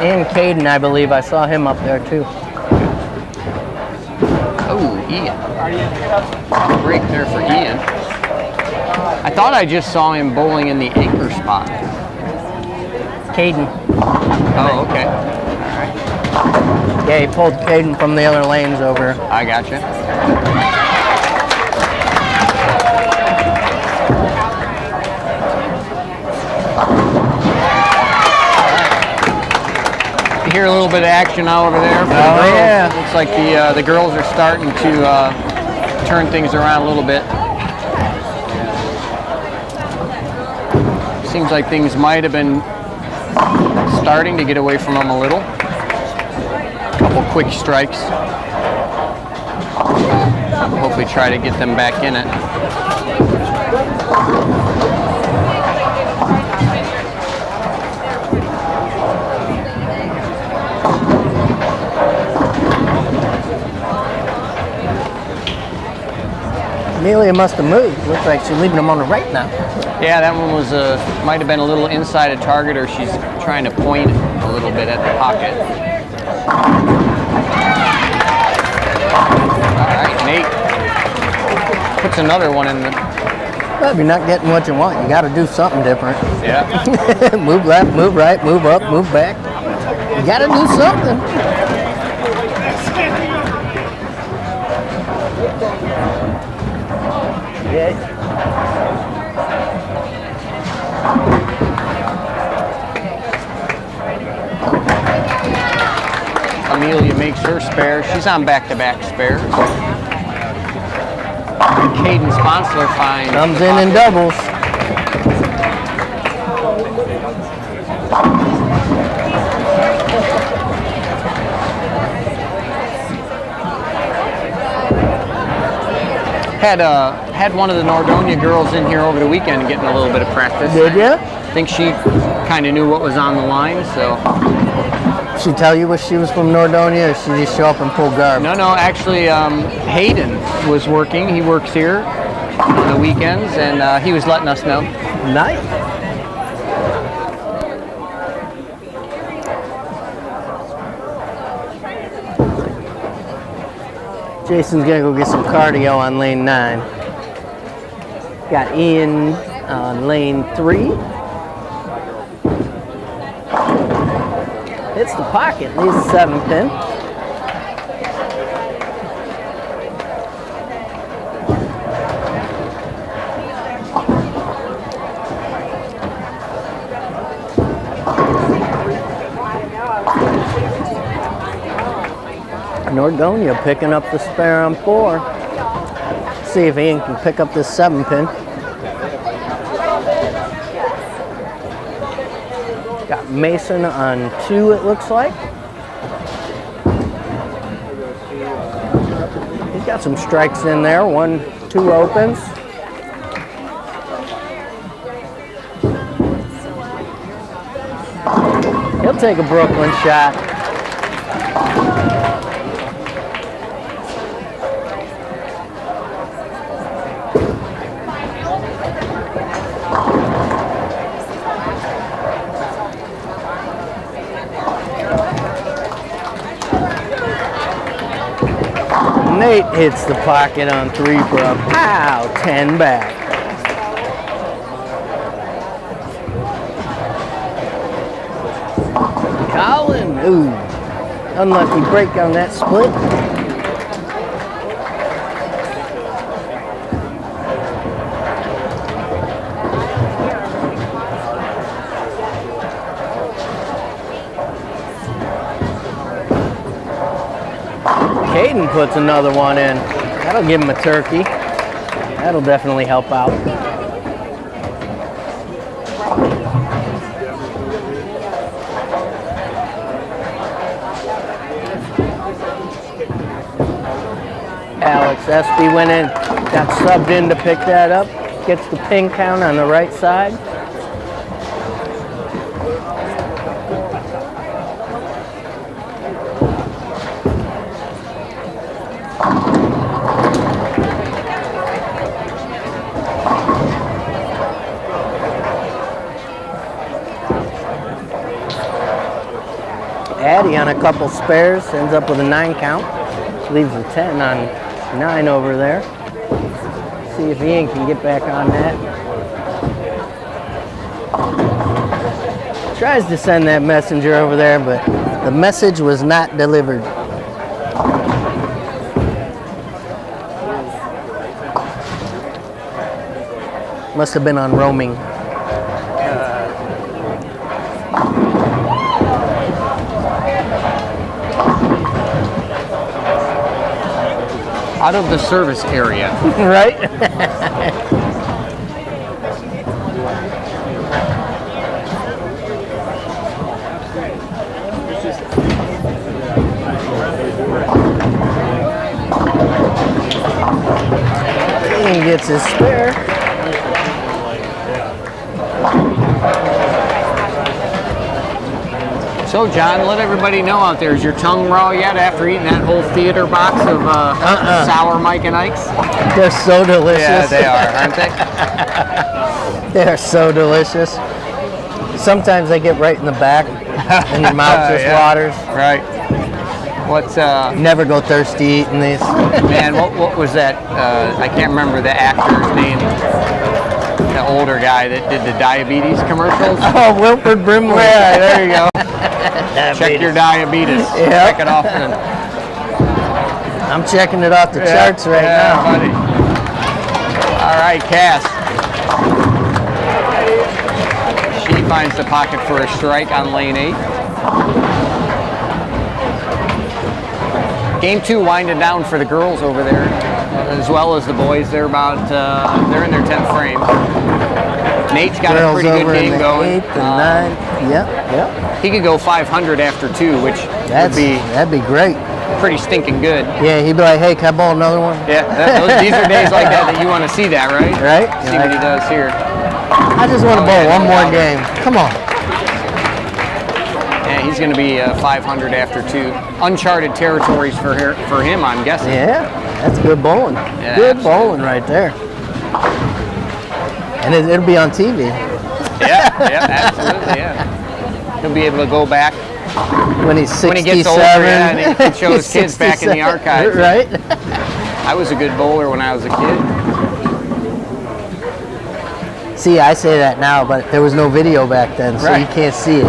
And Caden, I believe. I saw him up there too. Oh, Ian. Break there for Ian. I thought I just saw him bowling in the anchor spot. Caden. Oh, okay. Yeah, he pulled Caden from the other lanes over. I gotcha. You hear a little bit of action now over there for the girls. Yeah. Looks like the girls are starting to turn things around a little bit. Seems like things might have been starting to get away from them a little. Couple quick strikes. Hopefully try to get them back in it. Amelia must have moved. Looks like she's leaving him on the right now. Yeah, that one was might have been a little inside a target, or she's trying to point a little bit at the pocket. All right, Nate puts another one in the... Well, if you're not getting what you want, you got to do something different. Yeah. Move left, move right, move up, move back. You got to do something. Yeah. Amelia makes her spare. She's on back-to-back spares. Caden Sponsler finds... Comes in doubles. Had one of the Nordonia girls in here over the weekend getting a little bit of practice. Did ya? I think she kind of knew what was on the line, so She tell you was she was from Nordonia, or she just show up and pull garb? No, actually, Hayden was working. He works here on the weekends, and he was letting us know. Nice. Jason's gonna go get some cardio on lane 9. Got Ian on lane 3. Hits the pocket, leaves a 7-pin. Nordonia picking up the spare on 4. See if Ian can pick up this 7-pin. Got Mason on 2, it looks like. He's got some strikes in there. 1, 2 opens. He'll take a Brooklyn shot. Nate hits the pocket on 3 for a pow, 10 back. Colin, ooh, unlucky break on that split. Caden puts another one in. That'll give him a turkey. That'll definitely help out. Alex Espy went in, got subbed in to pick that up. Gets the pin count on the right side. Addy on a couple spares, ends up with a 9 count. Leaves a 10 on 9 over there. See if Ian can get back on that. Tries to send that messenger over there, but the message was not delivered. Must have been on roaming. Out of the service area. Right? Ian gets his spare. So, John, let everybody know out there, is your tongue raw yet after eating that whole theater box of sour Mike and Ike's? They're so delicious. Yeah, they are, aren't they? They're so delicious. Sometimes they get right in the back and your mouth just waters. Right. What's Never go thirsty eating these. man? What was that? I can't remember the actor's name. The older guy that did the diabetes commercials. Oh, Wilford Brimley. Yeah, there you go. Check Diabetes. your diabetes. Yep. Check it off. I'm checking it off the charts right now. Buddy. All right, Cass. She finds the pocket for a strike on lane 8. Game 2 winding down for the girls over there, as well as the boys. They're about they're in their 10th frame. Nate's got Girls a pretty over good game in the going. 8th and 9. Yep. He could go 500 after 2, which That'd be great. pretty stinking good. Yeah, he'd be like, hey, can I bowl another one? Yeah, these are days like that you want to see that, right? Right? See what he does here. I just want to bowl one more game. Come on. And he's going to be 500 after 2. Uncharted territories for him, I'm guessing. Yeah, that's good bowling. Yeah, Good absolutely. bowling right there. And it'll be on TV. Yeah, absolutely, yeah. He'll be able to go back When he's 67. when he gets older, yeah, and he can show his kids back in the 67, archives. Right? I was a good bowler when I was a kid. See, I say that now, but there was no video back then, so Right. you can't see it.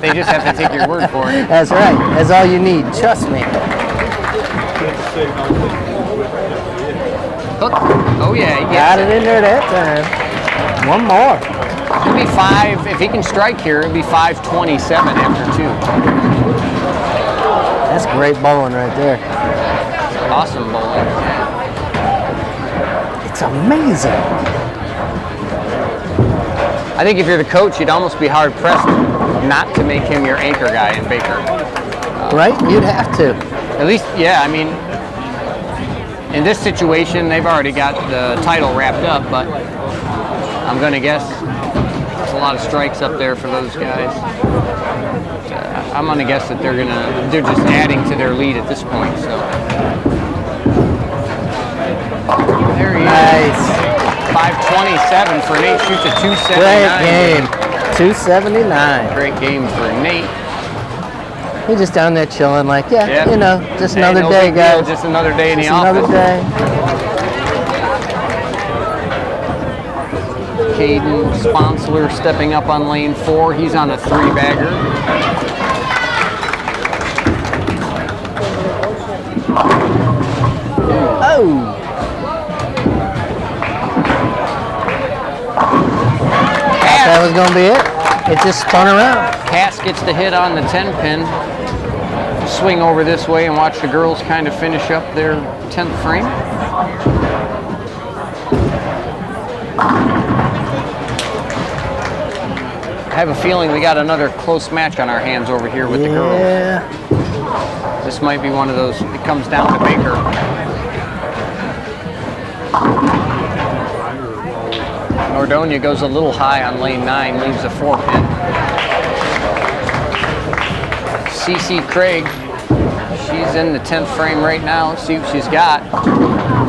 They just have to take your word for it. That's right. That's all you need. Trust me. Hook. Oh yeah, he Got gets it it. in there that time. One more. It'll be 5, if he can strike here, it'll be 527 after 2. That's great bowling right there. Awesome bowling. It's amazing. I think if you're the coach, you'd almost be hard pressed not to make him your anchor guy in Baker. Right? You'd have to. At least, yeah, I mean, in this situation, they've already got the title wrapped up, but I'm going to guess there's a lot of strikes up there for those guys. I'm going to guess that they're just adding to their lead at this point, so. There he is. Nice. 527 for Nate, shoots a 279. Great game. 279. Great game for Nate. He's just down there chilling like, yeah, Yep. you know, just Hey, another no day, big deal, guys. just another day in the Just another office. day. Caden Sponsler stepping up on lane 4. He's on a 3-bagger. Oh. That was going to be it. It just spun around. Cass gets the hit on the 10-pin. Swing over this way and watch the girls kind of finish up their 10th frame. I have a feeling we got another close match on our hands over here with the girls. Yeah. This might be one of those, it comes down to Baker. Nordonia goes a little high on lane 9, leaves a 4-pin. CC Craig, she's in the 10th frame right now. Let's see what she's got.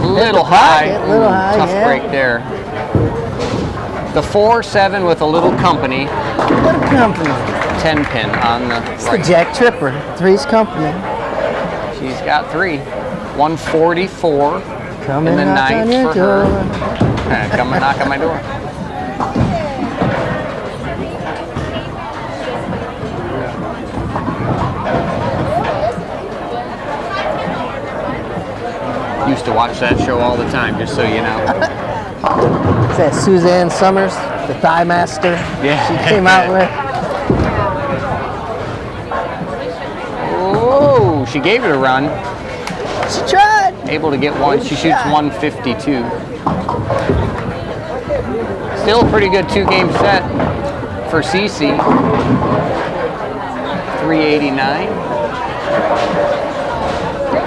Little high. Little high, Tough yeah. break there. The 4-7 with a little company. What a company. 10-pin on the It's the right. Jack Tripper. Three's company. She's got 3. 144 Come in the knock on 9th your for her. door. Come and knock on my door. Used to watch that show all the time, just so you know. Is that Suzanne Summers, the Thigh Master? Yeah. She came out with. Oh, she gave it a run. She tried. Able to get one. She shoots 152. Still a pretty good 2-game set for CC. 389.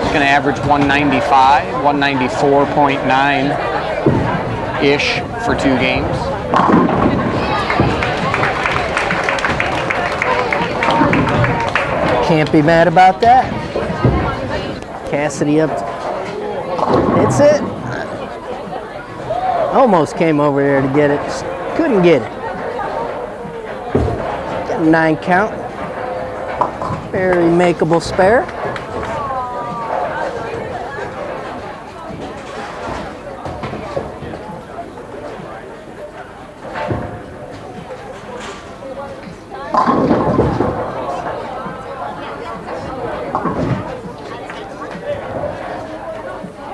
It's going to average 195, 194.9-ish for 2 games. Can't be mad about that. Cassidy up. It's it. Almost came over there to get it. Just couldn't get it. Got a 9 count. Very makeable spare.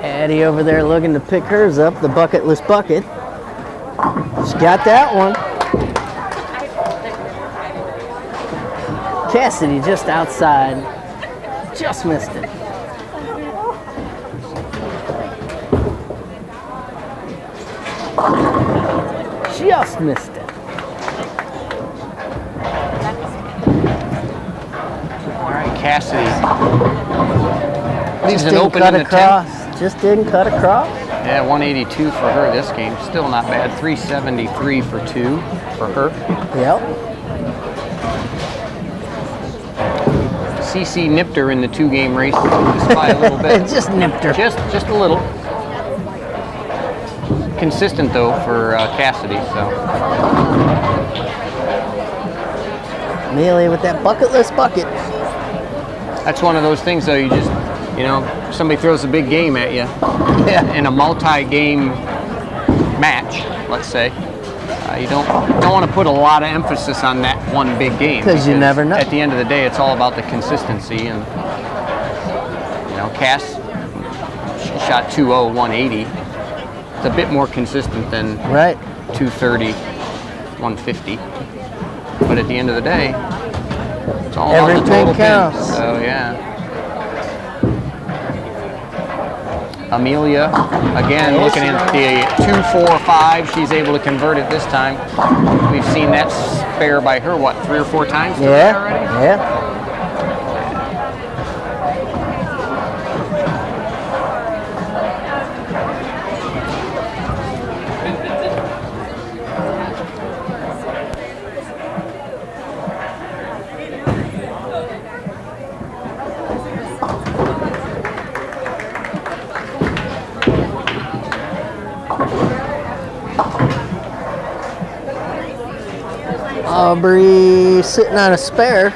Addie over there looking to pick hers up, the bucketless bucket. She got that one. Cassidy just outside. Just missed it. Just missed it. All right, Cassidy. Leaves Just an didn't open cut in the 10th. across. Just didn't cut across. Yeah, 182 for her this game. Still not bad. 373 for 2 for her. Yep. CC nipped her in the 2-game race just by a little bit. Just nipped her. Just a little. Consistent though for Cassidy. So Amelia with that bucket list bucket. that's one of those things though. You just, somebody throws a big game at you in a multi-game match, let's say. You don't want to put a lot of emphasis on that one big game because you never know. At the end of the day, it's all about the consistency, and Cass shot 2-0, 180. It's a bit more consistent than 230, 150. But at the end of the day, it's all every about the total pin counts. So yeah. Amelia, again, looking at the 2-4-5. She's able to convert it this time. We've seen that spare by her, what, 3 or 4 times today already? Yeah. Aubrey sitting on a spare.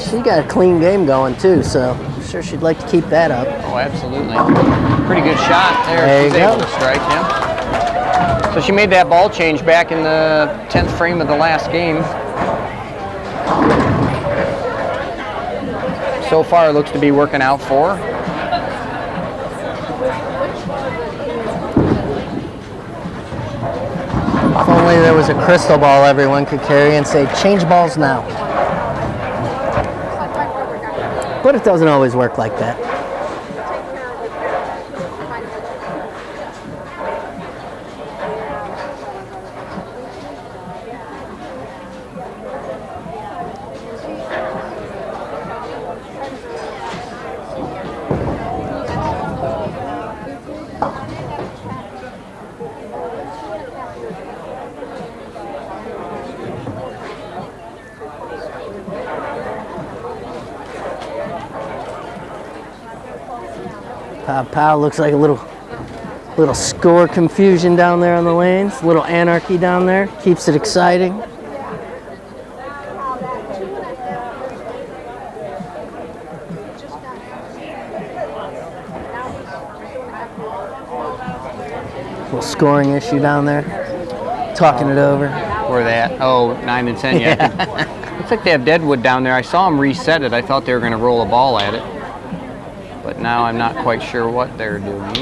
She got a clean game going too, so I'm sure she'd like to keep that up. Oh, absolutely. Pretty good shot there. There She's you able go. to strike him. So she made that ball change back in the 10th frame of the last game. So far, it looks to be working out for her. If only there was a crystal ball everyone could carry and say, change balls now. But it doesn't always work like that. Pow looks like a little score confusion down there on the lanes, a little anarchy down there, keeps it exciting. Little scoring issue down there, talking it over. Where are they at? Oh, 9 and 10, yeah. Looks like they have Deadwood down there. I saw them reset it. I thought they were going to roll a ball at it. But now I'm not quite sure what they're doing.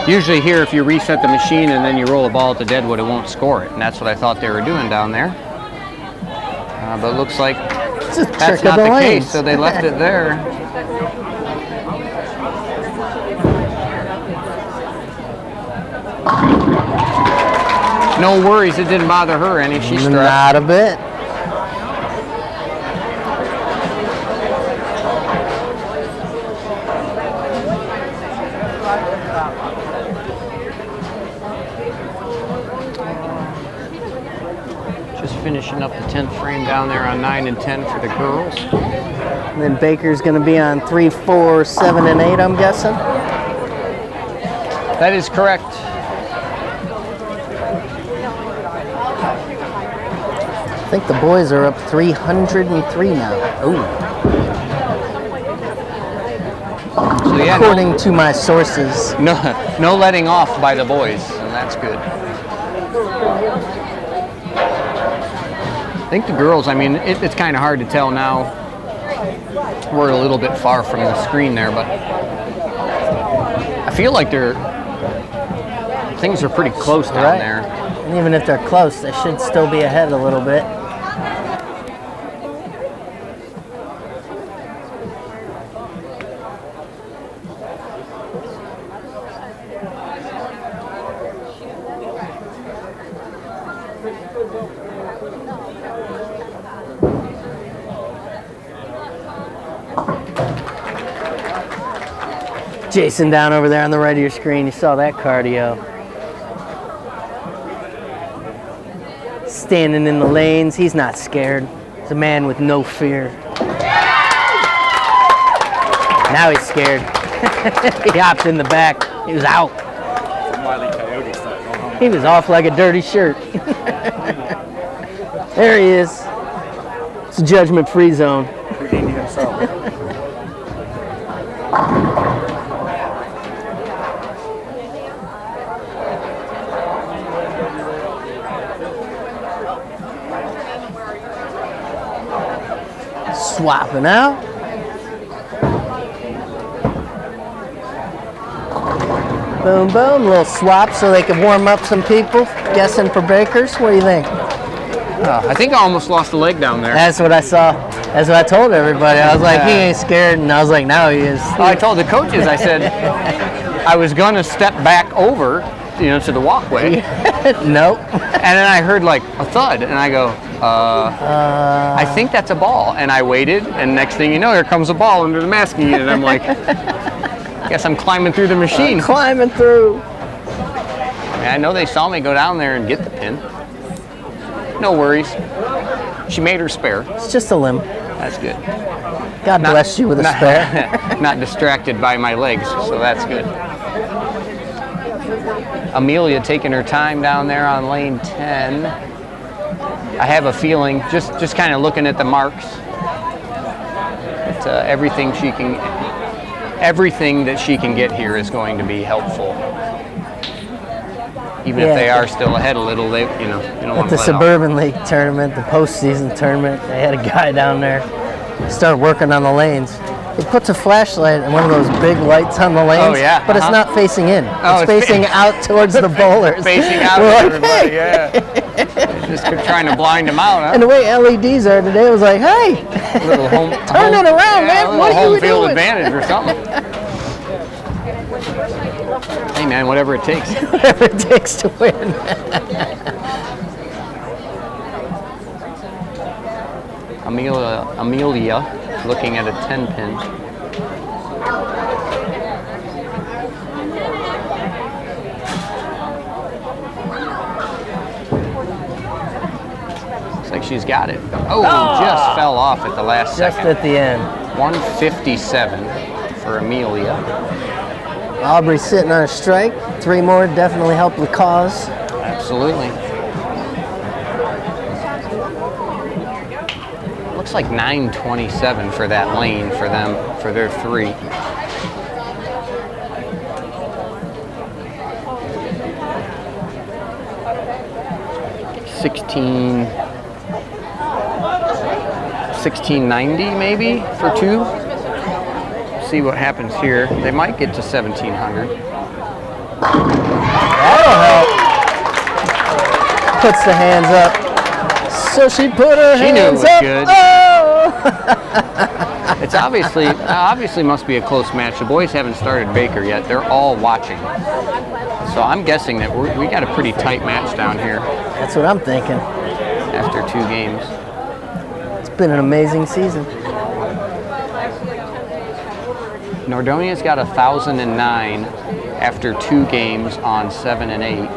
Usually here, if you reset the machine and then you roll a ball at the Deadwood, it won't score it. And that's what I thought they were doing down there. But it looks like that's not the case, so they left it there. No worries, it didn't bother her any. She struck. Not a bit. Just finishing up the 10th frame down there on 9 and 10 for the girls. And then Baker's going to be on 3, 4, 7, and 8, I'm guessing. That is correct. I think the boys are up 303 now. Ooh. So yeah, According to my sources. no letting off by the boys, and that's good. I think the girls, I mean, it's kind of hard to tell now. We're a little bit far from the screen there, but I feel like things are pretty close down there. And even if they're close, they should still be ahead a little bit. Jason down over there on the right of your screen, you saw that cardio. standing in the lanes. He's not scared. He's a man with no fear. Now he's scared. He hopped in the back. He was out. He was off like a dirty shirt. There he is. It's a judgment-free zone. Swapping out. Boom, boom. Little swap so they can warm up some people. Guessing for breakers. What do you think? I think I almost lost a leg down there. That's what I saw. That's what I told everybody. I was like, he ain't scared. And I was like, no, he is. I told the coaches, I said, I was going to step back over, to the walkway. Nope. And then I heard like a thud, and I go, I think that's a ball. And I waited, and next thing you know, here comes a ball under the masking unit. And I'm like, guess I'm climbing through the machine. Climbing through. And I know they saw me go down there and get the pin. No worries. She made her spare. It's just a limb. That's good. God bless you with a spare. Not distracted by my legs, so that's good. Amelia taking her time down there on lane 10. I have a feeling, just kind of looking at the marks, that everything that she can get here is going to be helpful. Even if they are still ahead a little, you don't want At to the Suburban League tournament, the postseason tournament, they had a guy down there start working on the lanes. He puts a flashlight and one of those big lights on the lanes, but it's not facing in. It's facing out towards the bowlers. Facing out We're at like, everybody, hey. Just trying to blind them out, huh? And the way LEDs are today, it was like, hey, Little turn it around, man. What are you home field doing? advantage or something. Hey, man, whatever it takes. Whatever it takes to win. Amelia looking at a 10-pin. Looks like she's got it. Oh, just fell off at the last Just second. at the end. 157 for Amelia. Aubrey's sitting on a strike. 3 more definitely help the cause. Absolutely. Looks like 9:27 for that lane for them, for their 3. $16.90 maybe for 2. See what happens here. They might get to 1,700. That'll help. Puts the hands up. So she put her She knew it hands was up. good. Oh! It's obviously must be a close match. The boys haven't started Baker yet. They're all watching. So I'm guessing that we got a pretty tight match down here That's what I'm thinking. after 2 games. It's been an amazing season. Nordonia's got 1,009 after 2 games on 7 and 8,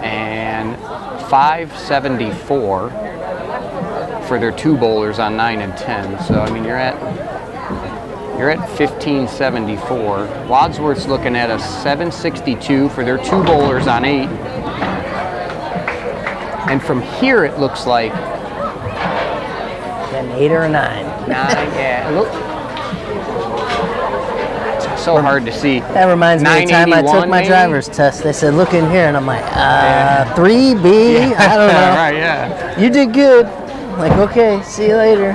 and 574 for their 2 bowlers on 9 and 10. So I mean, you're at 1574. Wadsworth's looking at a 762 for their 2 bowlers on 8, and from here it looks like An 8 or a 9. 9. Yeah, look. So hard to see. That reminds me of the time I took my maybe? driver's test. They said, look in here. And I'm like, 3B? I don't know. Right, yeah. You did good. I'm like, okay, see you later.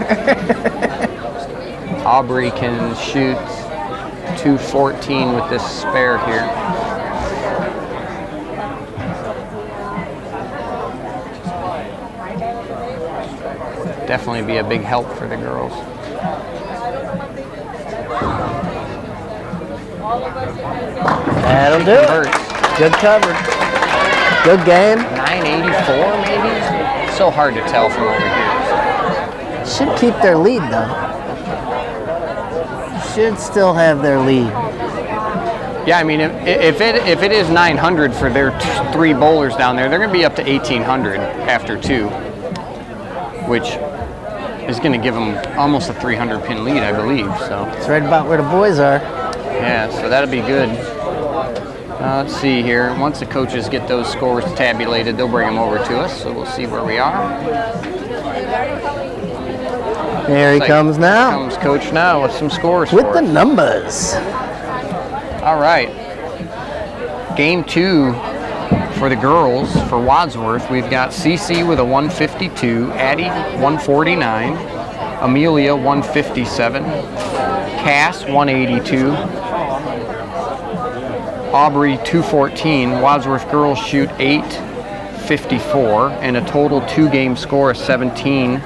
Aubrey can shoot 214 with this spare here. Definitely be a big help for the girls. That'll do it. Converts. Good cover. Good game. 984 maybe? So hard to tell from over here. Should keep their lead, though. Should still have their lead. Yeah, I mean, if it is 900 for their 3 bowlers down there, they're going to be up to 1,800 after 2, which is going to give them almost a 300 pin lead, I believe. So It's right about where the boys are. yeah, so that'll be good. Let's see here. Once the coaches get those scores tabulated, they'll bring them over to us. So we'll see where we are. There he comes now. Here comes Coach now with some scores With for the us. numbers. All right. Game 2 for the girls for Wadsworth. We've got CC with a 152, Addie 149, Amelia 157, Cass 182, Aubrey 214. Wadsworth girls shoot 854 and a total 2-game score of 17-26.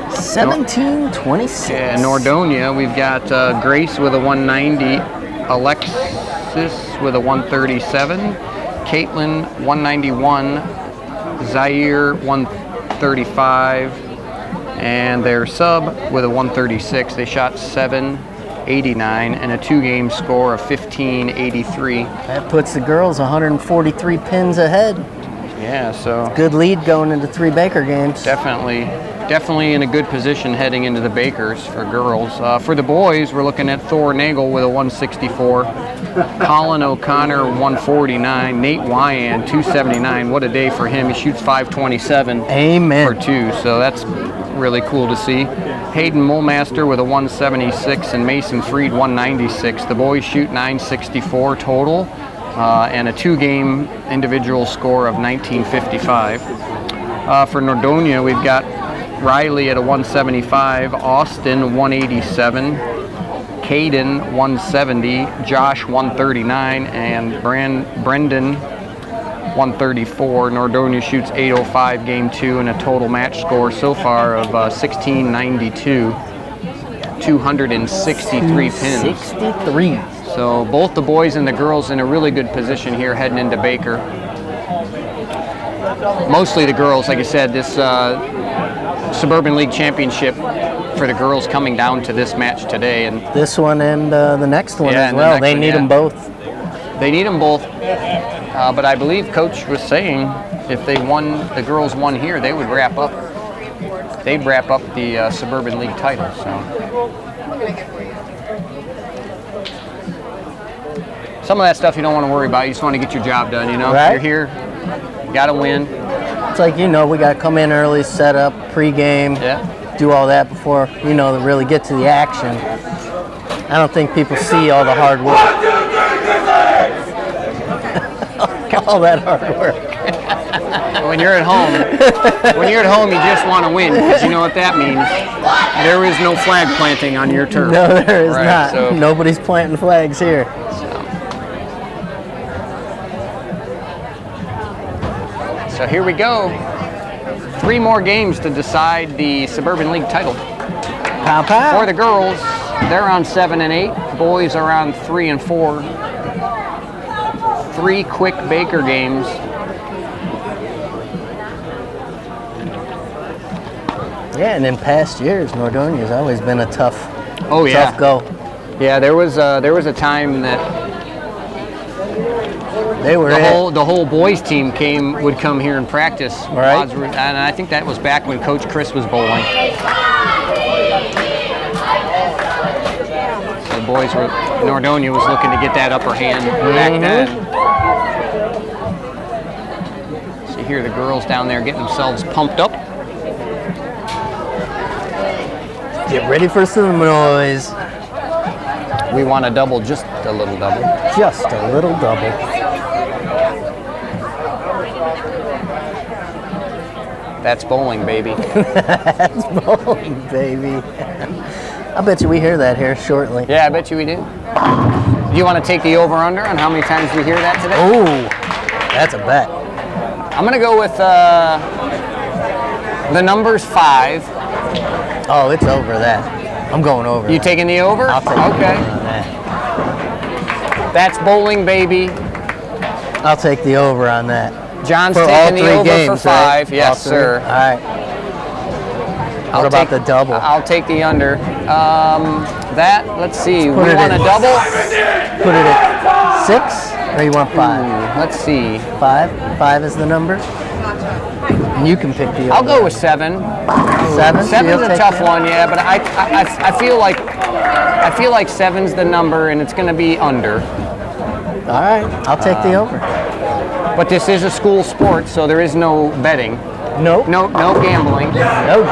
17-26. Yeah, Nordonia, we've got Grace with a 190, Alexis with a 137, Caitlin 191, Zaire 135, and their sub with a 136. They shot 789 and a 2-game score of 1583. That puts the girls 143 pins ahead. Yeah, so Good lead going into 3 Baker games. definitely in a good position heading into the Bakers for girls. For the boys, we're looking at Thor Nagel with a 164, Colin O'Connor 149, Nate Wyan 279. What a day for him. He shoots 527 Amen. for 2, so that's really cool to see. Hayden Mulmaster with a 176 and Mason Freed 196. The boys shoot 964 total and a 2-game individual score of 1955. For Nordonia, we've got Riley at a 175, Austin 187, Caden 170, Josh 139, and Brendan 134. Nordonia shoots 805 game 2 and a total match score so far of 1692, 263 pins. 63. So both the boys and the girls in a really good position here heading into Baker. Mostly the girls, like I said, this Suburban League Championship for the girls coming down to this match today. And This one and the next one as and the well. next They one, need yeah. them both. They need them both. But I believe Coach was saying if the girls won here, they would wrap up. They'd wrap up the Suburban League title. So some of that stuff you don't want to worry about. You just want to get your job done. You know, Right. You're here, you got to win. It's like, we got to come in early, set up, pregame, Yeah. do all that before, to really get to the action. I don't think people see all the hard work. All that hard work. When you're at home, you just want to win because you know what that means. There is no flag planting on your turf. No, there is Right, not. so- Nobody's planting flags here. So here we go. 3 more games to decide the Suburban League title. Pow, pow. For the girls, they're on 7 and 8. Boys are on 3 and 4. 3 quick Baker games. Yeah, and in past years, Nordonia's always been a tough go. Yeah, there was a time that They were the whole boys team would come here and practice. Right. Wadsworth, and I think that was back when Coach Chris was bowling. The boys were Nordonia was looking to get that upper hand back then. So here the girls down there getting themselves pumped up. Get ready for some noise. We want to double, just a little double. Just a little double. That's bowling, baby. That's bowling, baby. I bet you we hear that here shortly. Yeah, I bet you we do. Do you want to take the over-under on how many times we hear that today? Oh, that's a bet. I'm going to go with the numbers 5. Oh, it's over that. I'm going over. You that. taking the over? I'll take Okay. the over on that. That's bowling, baby. I'll take the over on that. John's For all taking the 3 over games, for 5. right? Yes, All 3? sir. All right. What about the double? I'll take the under. Let's see. We put it want a in. double? Put it at 6, or you want 5? Let's see. 5? 5 is the number? And you can pick the I'll over. go with 7. 7? So 7's you'll a take tough that? one, yeah, but I feel like 7's the number, and it's going to be under. All right, I'll take the over. But this is a school sport, so there is no betting. Nope. No gambling. No.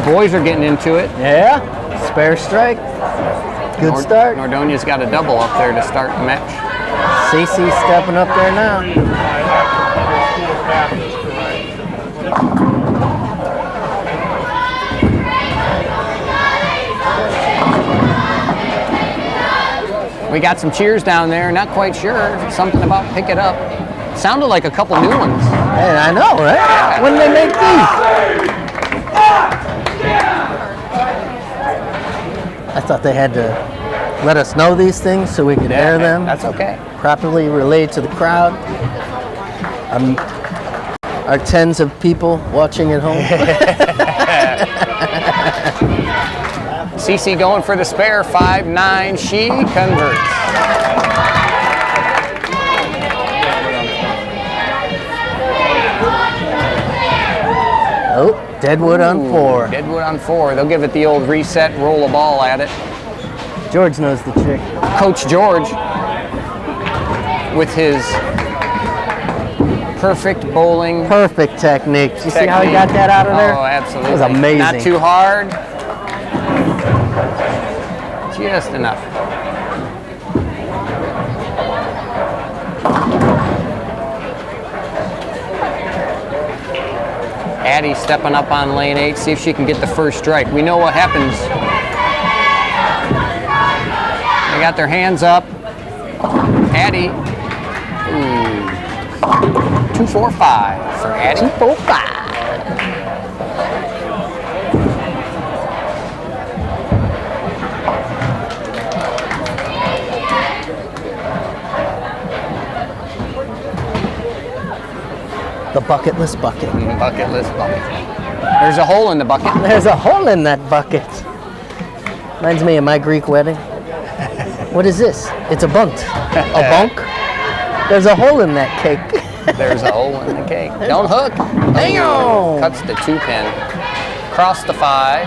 Boys are getting into it. Yeah. Spare strike. Good start. Nordonia's got a double up there to start the match. CC stepping up there now. We got some cheers down there. Not quite sure. Something about pick it up. Sounded like a couple new ones. Hey, I know, right? When they make these? I thought they had to let us know these things so we could air them. That's okay. Properly relayed to the crowd. Our tens of people watching at home. CC going for the spare, 5-9. She converts. Oh, Deadwood on 4. Deadwood on 4. They'll give it the old reset, roll a ball at it. George knows the trick. Coach George with his perfect bowling. Perfect technique. You see how he got that out of there? Oh, absolutely. That was amazing. Not too hard. Just enough. Addie stepping up on lane 8, see if she can get the first strike. We know what happens. They got their hands up. Addie. 2-4-5 for Addie. 2-4-5. The bucketless bucket. Bucketless bucket. There's a hole in the bucket. There's a hole in that bucket. Reminds me of my Greek wedding. What is this? It's a bunt. A bunk? There's a hole in that cake. There's a hole in the cake. Don't hook. Damn. Cuts the 2-pin. Cross the 5.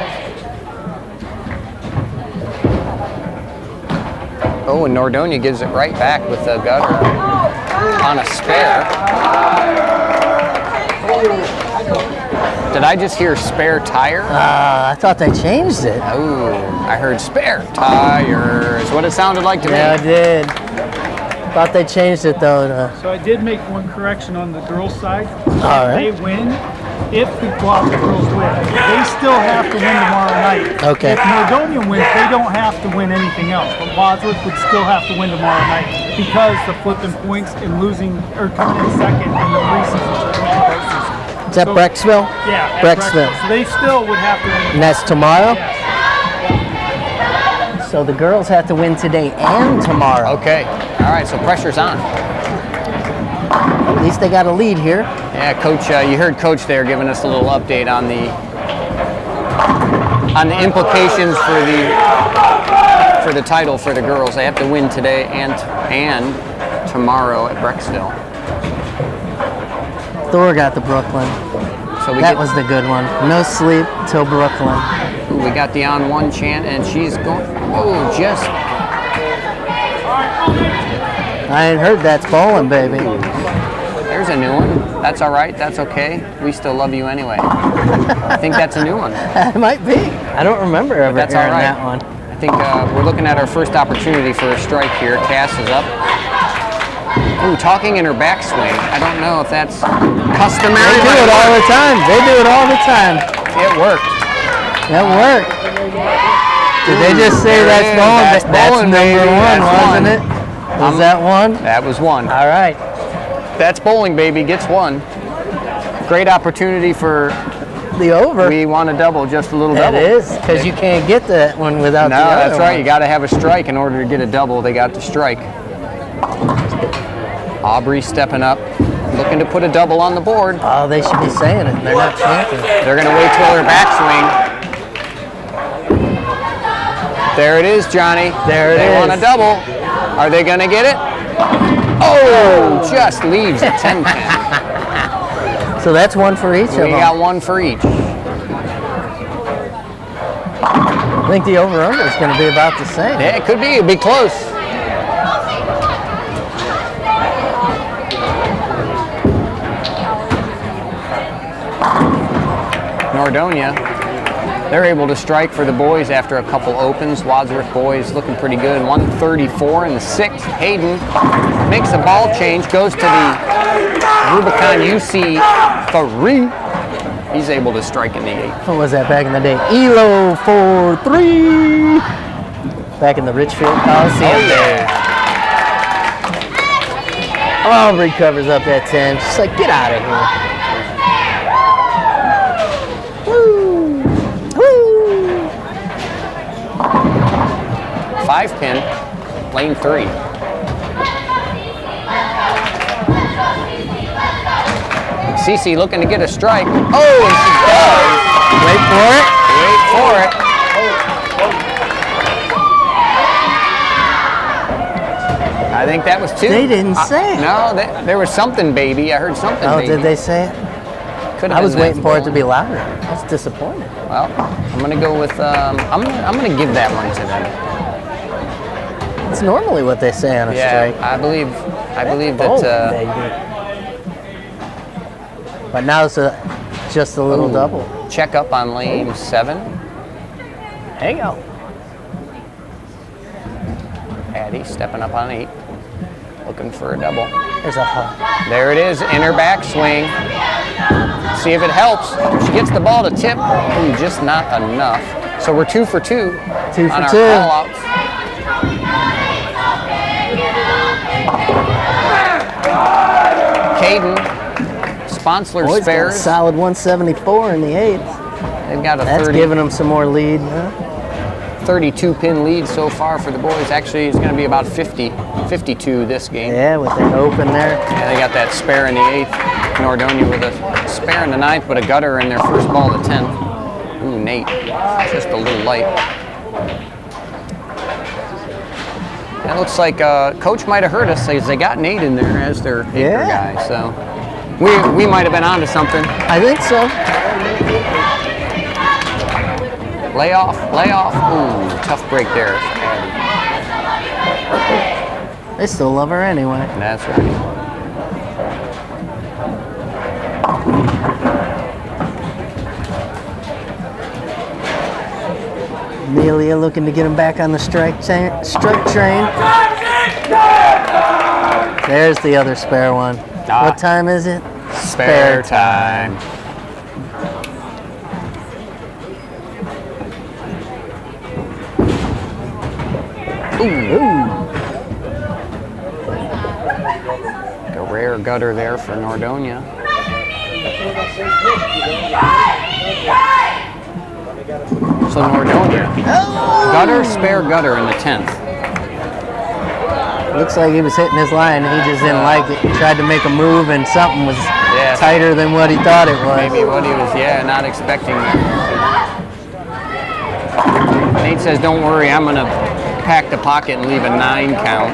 Oh, and Nordonia gives it right back with the gutter on a spare. Did I just hear spare tire? I thought they changed it. Oh, I heard spare tires. What it sounded like to Yeah, I me. did. Thought they changed it though. So I did make one correction on the girls' side. All right. They win. If the girls win, they still have to win tomorrow night. Okay. If Nordonia wins, they don't have to win anything else. But Wadsworth would still have to win tomorrow night because the flipping points and losing or coming in second in the preseason. Is that Brecksville? Yeah, at Brecksville. So they still would have to win. And that's tomorrow? So the girls have to win today and tomorrow. Okay. All right, so pressure's on. At least they got a lead here. Yeah, Coach, you heard Coach there giving us a little update on the implications for the title for the girls. They have to win today and tomorrow at Brecksville. Thor got the Brooklyn. So That was the good one. No sleep till Brooklyn. we got the on one chant, and she's going. Oh, just. I ain't heard that's bowling, baby. There's a new one. That's all right. That's okay. We still love you anyway. I think that's a new one. It might be. I don't remember ever That's all hearing right. that one. I think we're looking at our first opportunity for a strike here. Cass is up. Ooh, talking in her backswing. I don't know if that's customary. They do it all the time. They do it all the time. It worked. That worked. Did they just say There that's it is. bowling? That's bowling, number baby. one, That's wasn't one. it? Was that one? That was one. All right. That's bowling, baby. Gets one. Great opportunity for. The over. We want to double, just a little That double. is, because you can't get that one without No, the other that's right. one. You got to have a strike in order to get a double. They got the strike. Aubrey stepping up, looking to put a double on the board. Oh, they should be saying it. They're not chanting. They're going to wait till her backswing. There it is, Johnny. There it They is. want a double. Are they going to get it? Oh, just leaves a 10 pin. So that's one for each of them. We got one for each. I think the over-under is going to be about the same. Yeah, it could be. It'd be close. Nordonia, they're able to strike for the boys after a couple opens. Wadsworth boys looking pretty good. 134 in the 6th. Hayden makes a ball change, goes to the Rubicon UC 3. He's able to strike in the 8th. What was that back in the day? ELO 4-3. Back in the Richfield Coliseum there. Aubrey covers up that 10. She's like, get out of here. Woo! Woo! 5 pin, lane 3. Cece looking to get a strike. Oh, and she does. Wait for it. Wait for it. I think that was 2. They didn't say it. No, there was something, baby. I heard something, Oh, baby. did they say it? Could've I was been waiting that for it to be ball. louder. I was disappointed. Well, I'm gonna go with. I'm gonna give that one to them. It's normally what they say on a Yeah, strike. I believe Oh, that. baby. But now it's just a little Ooh. double. Check up on lane 7. There you go. Addie stepping up on 8, looking for a double. There's a hug. There it is, in her backswing. See if it helps. She gets the ball to tip. Ooh, just not enough. So we're 2 for 2 2 for on our 2. call-outs. Caden, Sponsler Boys got a spares. solid 174 in the 8th. They've got a That's 30. giving them some more lead. Huh? 32 pin lead so far for the boys. Actually, it's going to be about 52 this game. Yeah, with that open there. Yeah, they got that spare in the 8th. Nordonia with a spare in the 9th, but a gutter in their first ball, the 10th. Ooh, Nate, just a little light. It looks like Coach might have heard us because they got Nate in there as their anchor Yeah. guy. So we might have been onto something. I think so. Lay off, lay off. Ooh, tough break there. They still love her anyway. That's right. Amelia looking to get him back on the strike train. There's the other spare one. Ah. What time is it? Spare time. Ooh. A rare gutter there for Nordonia. So Nordonia, gutter, spare gutter in the 10th. Looks like he was hitting his line. He just didn't like it. He tried to make a move and something was tighter than what he thought it was. Maybe what he was, not expecting. Nate says, don't worry, I'm going to pack the pocket and leave a 9 count.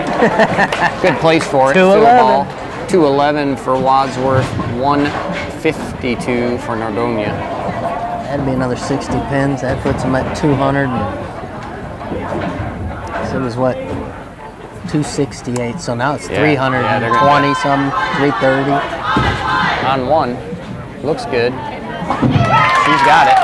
Good place for it. 211. 211 for Wadsworth, 152 for Nordonia. That'd be another 60 pins. That puts him at 200. So it was what? 268. So now it's 320 something, 330. On 1. Looks good. She's got it.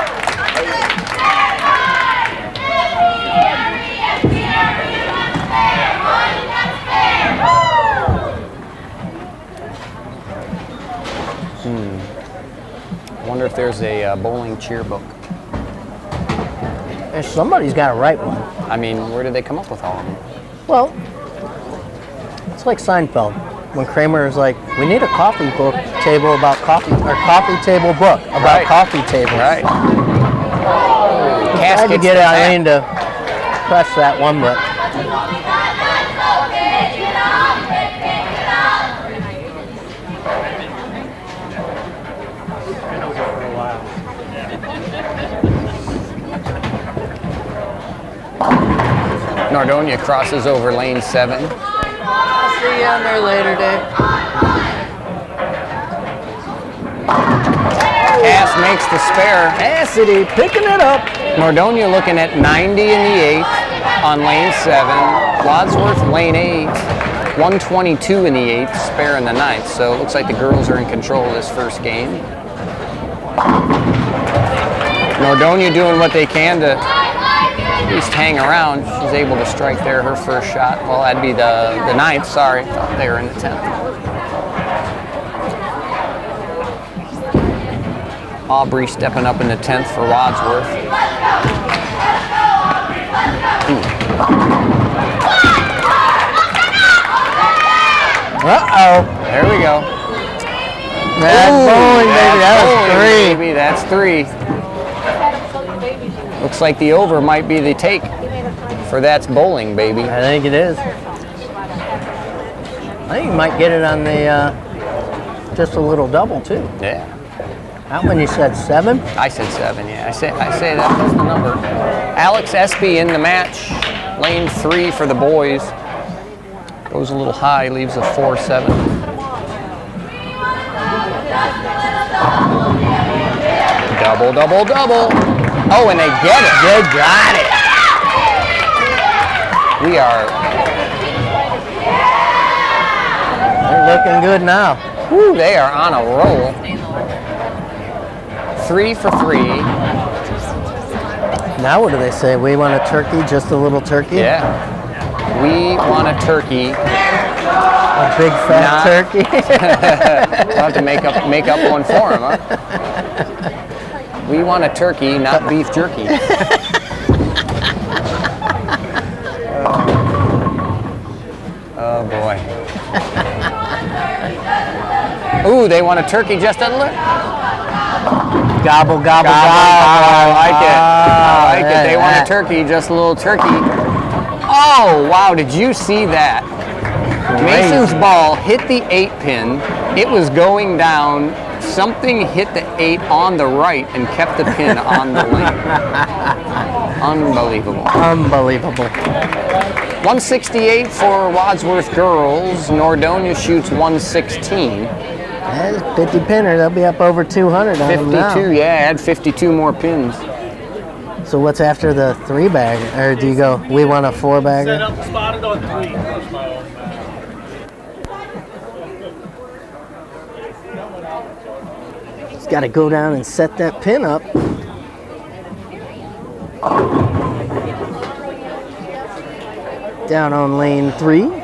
I wonder if there's a bowling cheer book. Somebody's got to write one. I mean, where did they come up with all of them? Well, it's like Seinfeld. When Kramer is like, we need a coffee book table about coffee, or coffee table book about coffee tables. Right. I had to get Eileen to press that one, but Nordonia crosses over lane 7. I'll see you on there later, Dave. Cass makes the spare. Varsity picking it up. Nordonia looking at 90 in the 8th on lane 7. Wadsworth lane 8, 122 in the 8th, spare in the 9th. So it looks like the girls are in control of this first game. Nordonia doing what they can to at least hang around. She's able to strike there her first shot. Well, that'd be the 9th, sorry. Thought they were in the 10th. Aubrey stepping up in the 10th for Wadsworth. Uh-oh. There we go. That's bowling, baby. That was Bowling, 3. baby. That's 3. Looks like the over might be the take for that's bowling, baby. I think it is. I think you might get it on the just a little double too. Yeah. That one you said 7? I said 7, yeah. I say that's the number. Alex Espy in the match. Lane 3 for the boys. Goes a little high, leaves a 4-7. Double, double, double. Oh, and they get it. They got it. We are. They're looking good now. Woo, they are on a roll. 3 for 3. Now what do they say? We want a turkey, just a little turkey? Yeah. We want a turkey. A big fat turkey? We'll have to make up one for him, huh? We want a turkey, not beef jerky. Oh boy. Ooh, they want a turkey just a little. Gobble, gobble, gobble. I like it. I like it. They want a that. turkey, just a little turkey. Oh, wow, did you see that? Mason's ball hit the 8 pin. It was going down. Something hit the 8 on the right and kept the pin on the lane. Unbelievable. Unbelievable. 168 for Wadsworth girls. Nordonia shoots 116. That's 50 pinner. They'll be up over 200 on them now. 52, yeah, add 52 more pins. So what's after the 3-bagger? Or do you go, we want a 4-bagger? Set up spotted on 3. Just got to go down and set that pin up. Down on lane 3.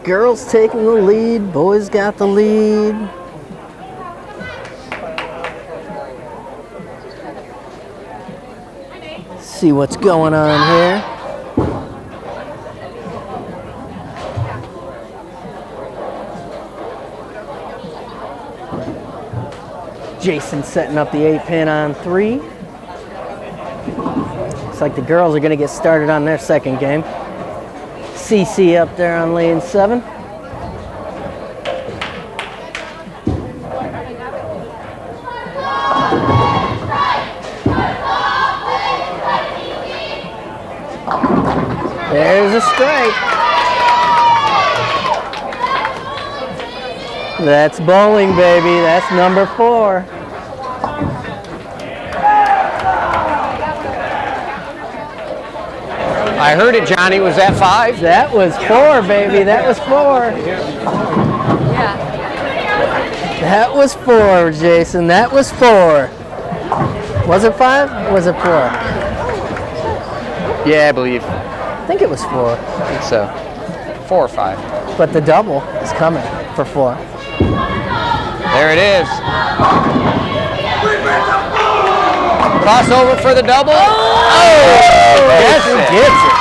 Girls taking the lead, boys got the lead. See what's going on here. Jason setting up the 8-pin on 3. Looks like the girls are going to get started on their second game. CC up there on lane 7. There's a strike. That's bowling, baby. That's number 4. I heard it, Johnny. Was that 5? That was 4, baby. That was 4. That was 4, Jason. That was 4. Was it 5 or was it 4? Yeah, I believe. I think it was 4. I think so. 4 or 5. But the double is coming for 4. There it is. Crossover for the double. Oh! Yes, it gets it.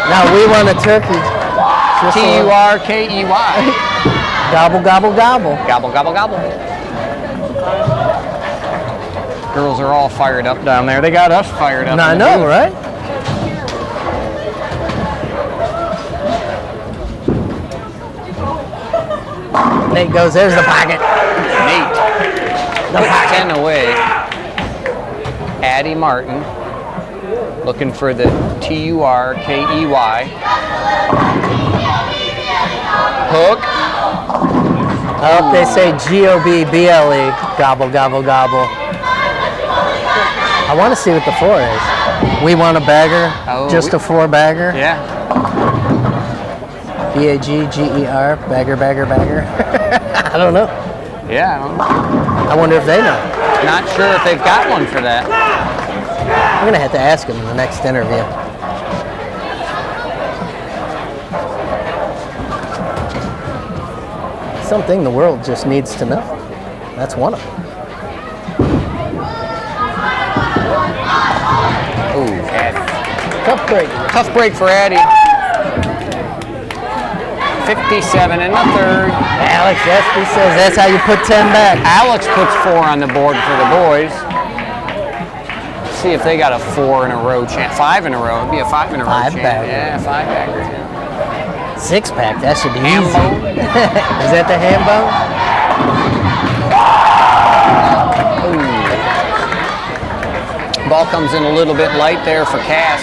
Now we want a turkey. Turkey. Gobble, gobble, gobble. Gobble, gobble, gobble. Girls are all fired up down there. They got us fired up. I know, right? Nate goes, there's the pocket. Nate puts 10 away. Addie Martin looking for the Turkey. Hook. Oh, they say G-O-B-B-L-E. Gobble, gobble, gobble. I want to see what the 4 is. We want a bagger. Oh, just a 4 bagger. Yeah. B-A-G-G-E-R. Bagger, bagger, bagger. I don't know. Yeah, I don't know. I wonder if they know. Not sure if they've got one for that. I'm going to have to ask them in the next interview. Something the world just needs to know. That's one of them. Ooh, Addie. Tough break. Tough break for Addie. 57 in the 3rd. Alex Espy says that's how you put 10 back. Alex puts 4 on the board for the boys. Let's see if they got a 4 in a row chance. 5 in a row. It'd be a 5 in a row chance. Yeah, 5 baggers. Yeah. 6-pack. That should be Ham easy. bone. Is that the ham bone? Ooh. Ball comes in a little bit light there for Cass.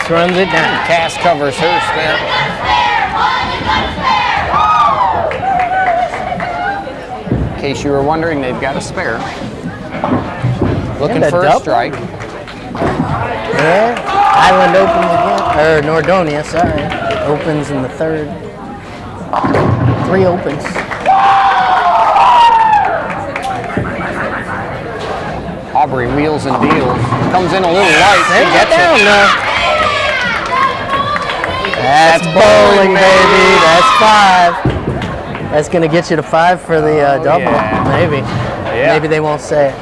Runs it down. Cass covers Hurst there. In case you were wondering, they've got a spare. Looking And a for a double. strike. Yeah. Island opens again. Or Nordonia, sorry. Opens in the 3rd. 3 opens. Aubrey wheels and deals. Comes in a little light. They She get gets down it. now. That's bowling, baby. That's 5. That's going to get you to 5 for the double. yeah. Maybe. Yeah. Maybe they won't say it.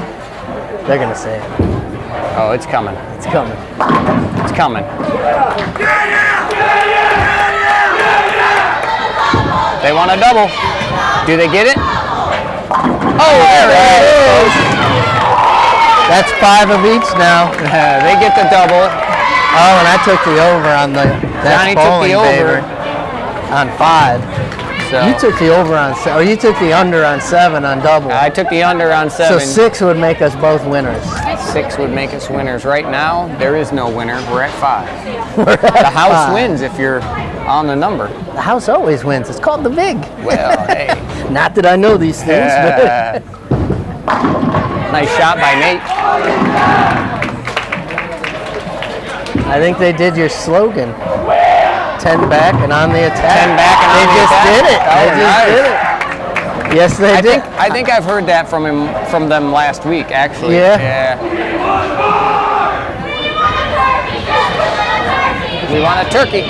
They're going to say it. Oh, it's coming. It's coming. It's coming. They want a double. Do they get it? Oh, there it is. That's 5 of each now. They get the double. Oh, and I took the over on the. That's Johnny took bowling, the over. baby. On 5. So You took the over on 7. Oh, you took the under on 7 on double. I took the under on So 7. 6 would make us both winners. 6 would make us winners. Right now, there is no winner. We're at 5. We're at The house 5. wins if you're on the number. The house always wins. It's called the VIG. Well, hey. Not that I know these things, Yeah. Nice shot by Nate. but I think they did your slogan. 10 back and on the attack. 10 back and they on the just attack. did it. Oh, They just nice. did it. Yes, they did. I think I've heard that from them last week, actually. Yeah? We want a turkey.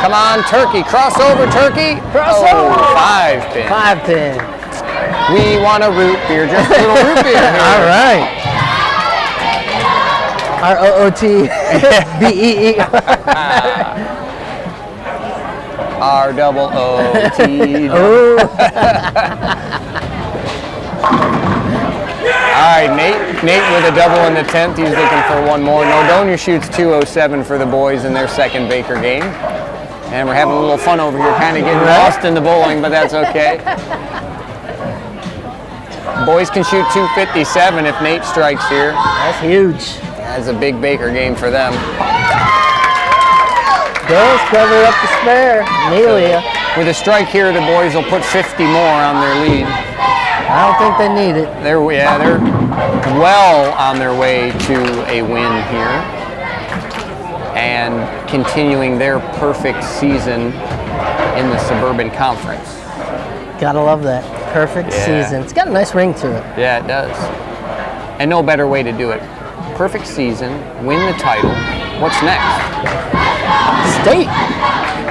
Come on, turkey. Crossover, turkey. Crossover. 5 pin. 5 pin. We want a root beer. Just a little root beer here. All right. R-O-O-T-B-E-E. R-double-O-T. Oh. All right, Nate with a double in the 10th. He's looking for one more. Nordonia shoots 207 for the boys in their second Baker game. And we're having a little fun over here, kind of getting lost in the bowling, but that's okay. Boys can shoot 257 if Nate strikes here. That's huge. That's a big Baker game for them. Girls cover up the spare. Amelia. With a strike here, the boys will put 50 more on their lead. I don't think they need it. They're well on their way to a win here and continuing their perfect season in the Suburban Conference. Gotta love that. Perfect season. It's got a nice ring to it. Yeah, it does. And no better way to do it. Perfect season, win the title. What's next? State.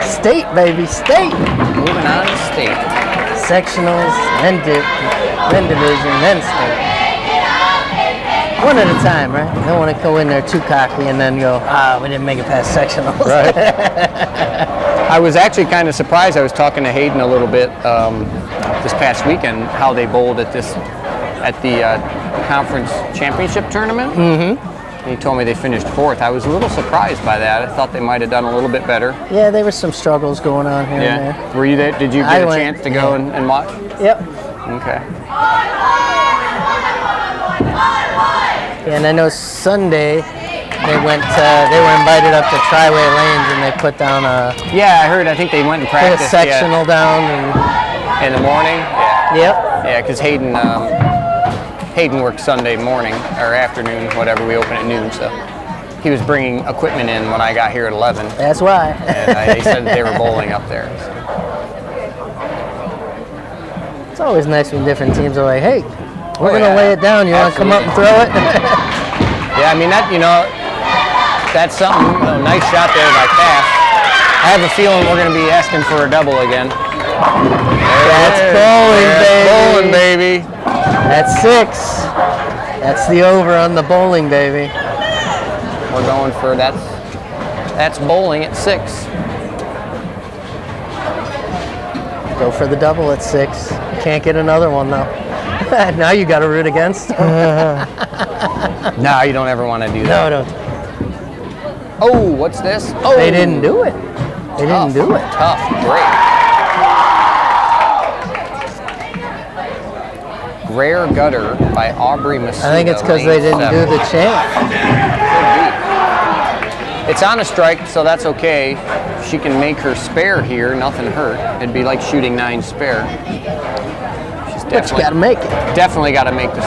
State, baby. State. Moving on to state. Sectionals, then division, then state. One at a time, right? You don't want to go in there too cocky and then go, we didn't make it past sectionals. Right. I was actually kind of surprised. I was talking to Hayden a little bit this past weekend how they bowled at the conference championship tournament. Mm-hmm. And he told me they finished 4th. I was a little surprised by that. I thought they might have done a little bit better. Yeah, there were some struggles going on here and there. Were you there? Did you get a chance to go and watch? Yep. Okay. Yeah, and I know Sunday they were invited up to Triway Lanes and they put down a I heard. I think they went and practiced sectional down and in the morning. Yep. Yeah, because Hayden worked Sunday morning or afternoon, whatever. We open at noon, so he was bringing equipment in when I got here at 11. That's why. And they said they were bowling up there. So. It's always nice when different teams are like, hey, we're going to lay it down. You want to come up and throw it? Yeah, I mean, that's something, nice shot there by Cass. I have a feeling we're going to be asking for a double again. That's bowling, baby. Bowling, baby. That's 6. That's the over on the bowling, baby. We're going for that's bowling at 6. Go for the double at 6. Can't get another one though. Now you got to root against them. No, you don't ever want to do that. No. Oh, what's this? Oh, they didn't do it. They didn't do it. Tough break. Rare gutter by Aubrey Masuda. I think it's because they didn't do the chant. It's on a strike, so that's okay. She can make her spare here, nothing hurt. It'd be like shooting 9 spare. But you got to make it. Definitely got to make the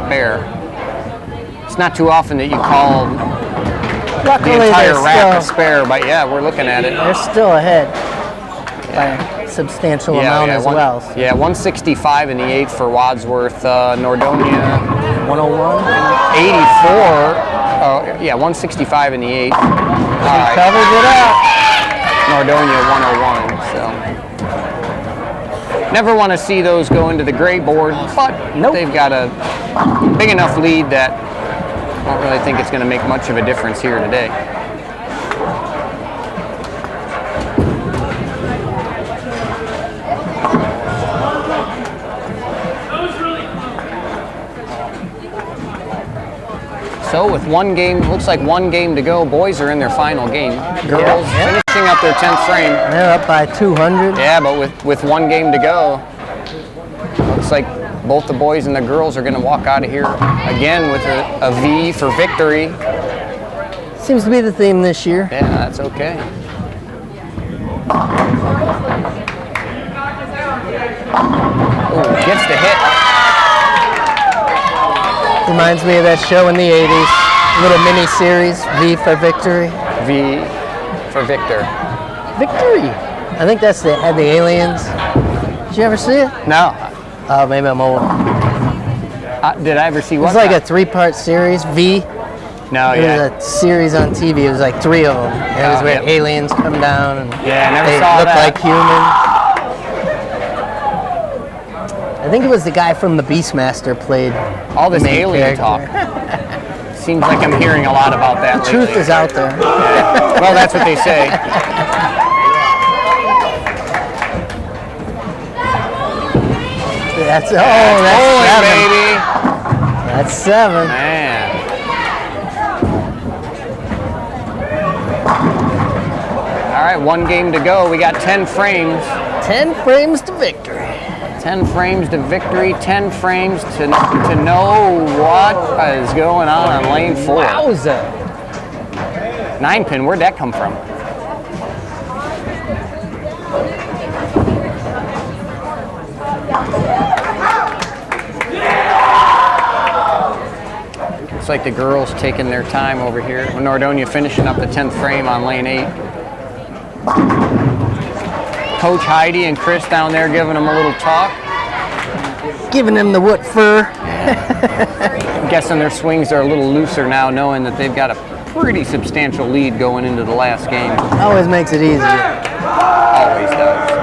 spare. It's not too often that you call the entire rack a spare, but yeah, we're looking at it. They're still ahead by a substantial amount as well. Yeah, 165 in the 8th for Wadsworth. Nordonia 101. 84. 165 in the 8th. Covers it up. Nordonia 101. So. Never want to see those go into the gray board, but they've got a big enough lead that I don't really think it's going to make much of a difference here today. So with looks like one game to go, boys are in their final game. Girls finishing up their 10th frame. They're up by 200. Yeah, but with one game to go, looks like both the boys and the girls are going to walk out of here again with a V for victory. Seems to be the theme this year. Yeah, that's okay. Ooh, gets the hit. Reminds me of that show in the 80s. Little mini series, V for Victory. V for Victor. Victory. I think that's had the aliens. Did you ever see it? No. Oh, maybe I'm old. Did I ever see one? It was like a 3-part series, V. No, It was a series on TV. It was like 3 of them. And it was where aliens come down and I never they saw look that. like humans. I think it was the guy from the Beastmaster played all this the main alien character. talk. Seems like I'm hearing a lot about that The lately. truth is out there. Yeah. Well, that's what they say. That's Bowling, 7. baby. That's 7. Man. All right, one game to go. We got 10 frames. 10 frames to victory. 10 frames to victory, 10 frames to know what is going on lane 4. Wowza. 9-pin, where'd that come from? Looks like the girls taking their time over here. Nordonia finishing up the 10th frame on lane 8. Coach Heidi and Chris down there giving them a little talk. Giving them the what fur. I'm guessing their swings are a little looser now, knowing that they've got a pretty substantial lead going into the last game. Always makes it easier. Always does.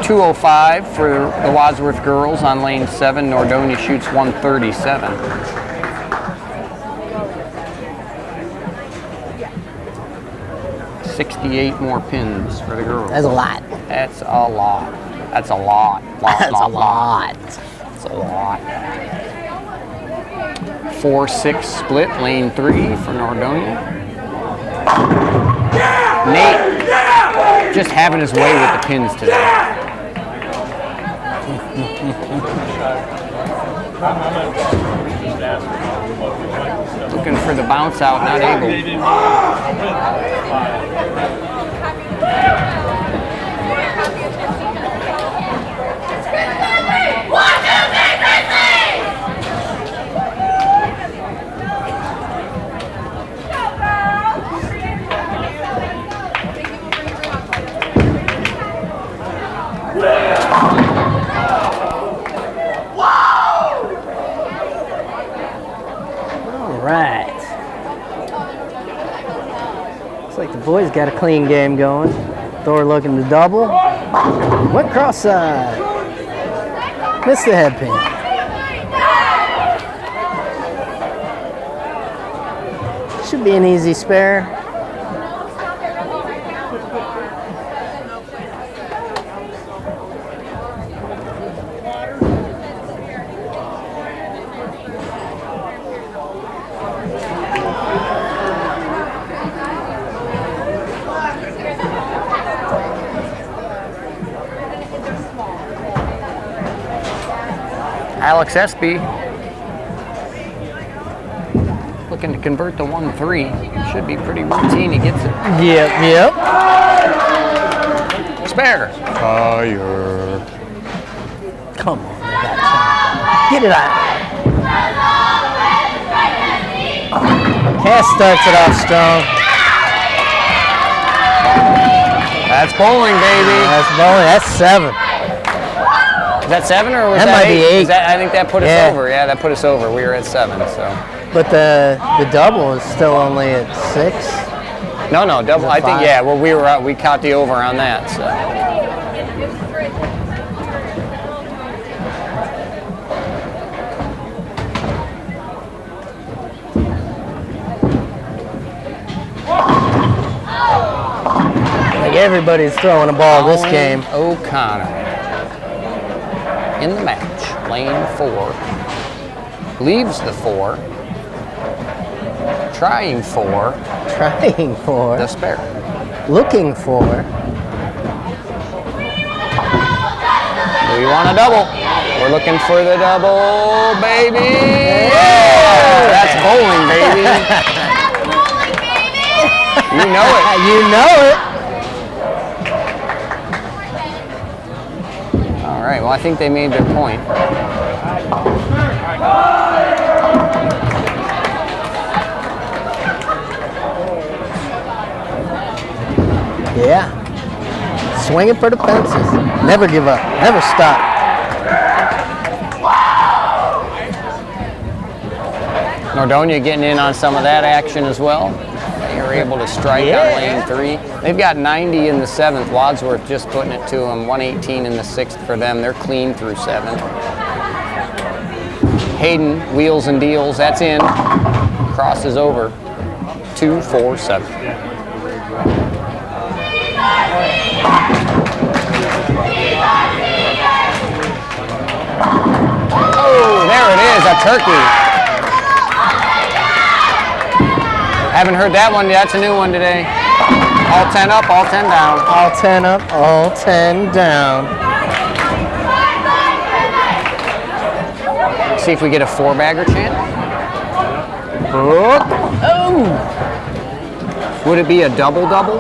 .205 for the Wadsworth girls on lane 7. Nordonia shoots 137. .68 more pins for the girls. That's a lot. That's a lot. That's a lot. That's a lot. That's a lot. 4-6 split, lane 3 for Nordonia. Nate just having his way with the pins today. Looking for the bounce out, not able. Right. Looks like the boys got a clean game going. Thor looking to double. Went cross side. Missed the head pin. Should be an easy spare. Alex Espy looking to convert the 1-3. Should be pretty routine. He gets it. Yep. Spare. Fire. Come on, they got time. Get it out. Cass starts it off strong. That's bowling, baby. That's bowling. That's 7. Is that 7 or was That that might be 8. I think that put us over. Yeah, that put us over. We were at 7, so. But the double is still only at 6. No, double. I think 5? yeah. Well, we caught the over on that. So. Like everybody's throwing a ball this game. O'Connor in the match, lane 4, leaves the 4, trying for the spare. Looking for. Do we want a double? We're looking for the double, baby. Yeah! That's bowling, baby. You know it. You know it. All right, well, I think they made their point. Yeah. Swinging for the fences. Never give up. Never stop. Nordonia getting in on some of that action as well. They were able to strike on lane 3. They've got 90 in the 7th. Wadsworth just putting it to them. 118 in the 6th for them. They're clean through 7th. Hayden, wheels and deals. That's in. Crosses over. 2-4-7. Oh, there it is. A turkey. Haven't heard that one. That's a new one today. All 10 up, all 10 down. All 10 up, all 10 down. See if we get a 4-bagger chant. Oh! Would it be a double-double?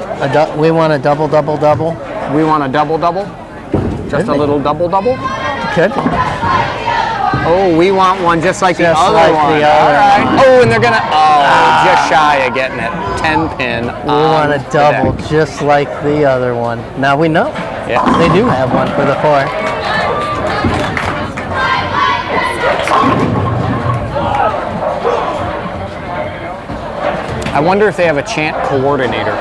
We want a double. We want a double-double? Just a little double-double? Could be. Oh, we want one just like the Just other like one. the other All right. Oh, and they're gonna. Oh, just shy of getting it. 10 pin. We want a double just like the other one. Now we know. Yeah. They do have one for the 4. I wonder if they have a chant coordinator.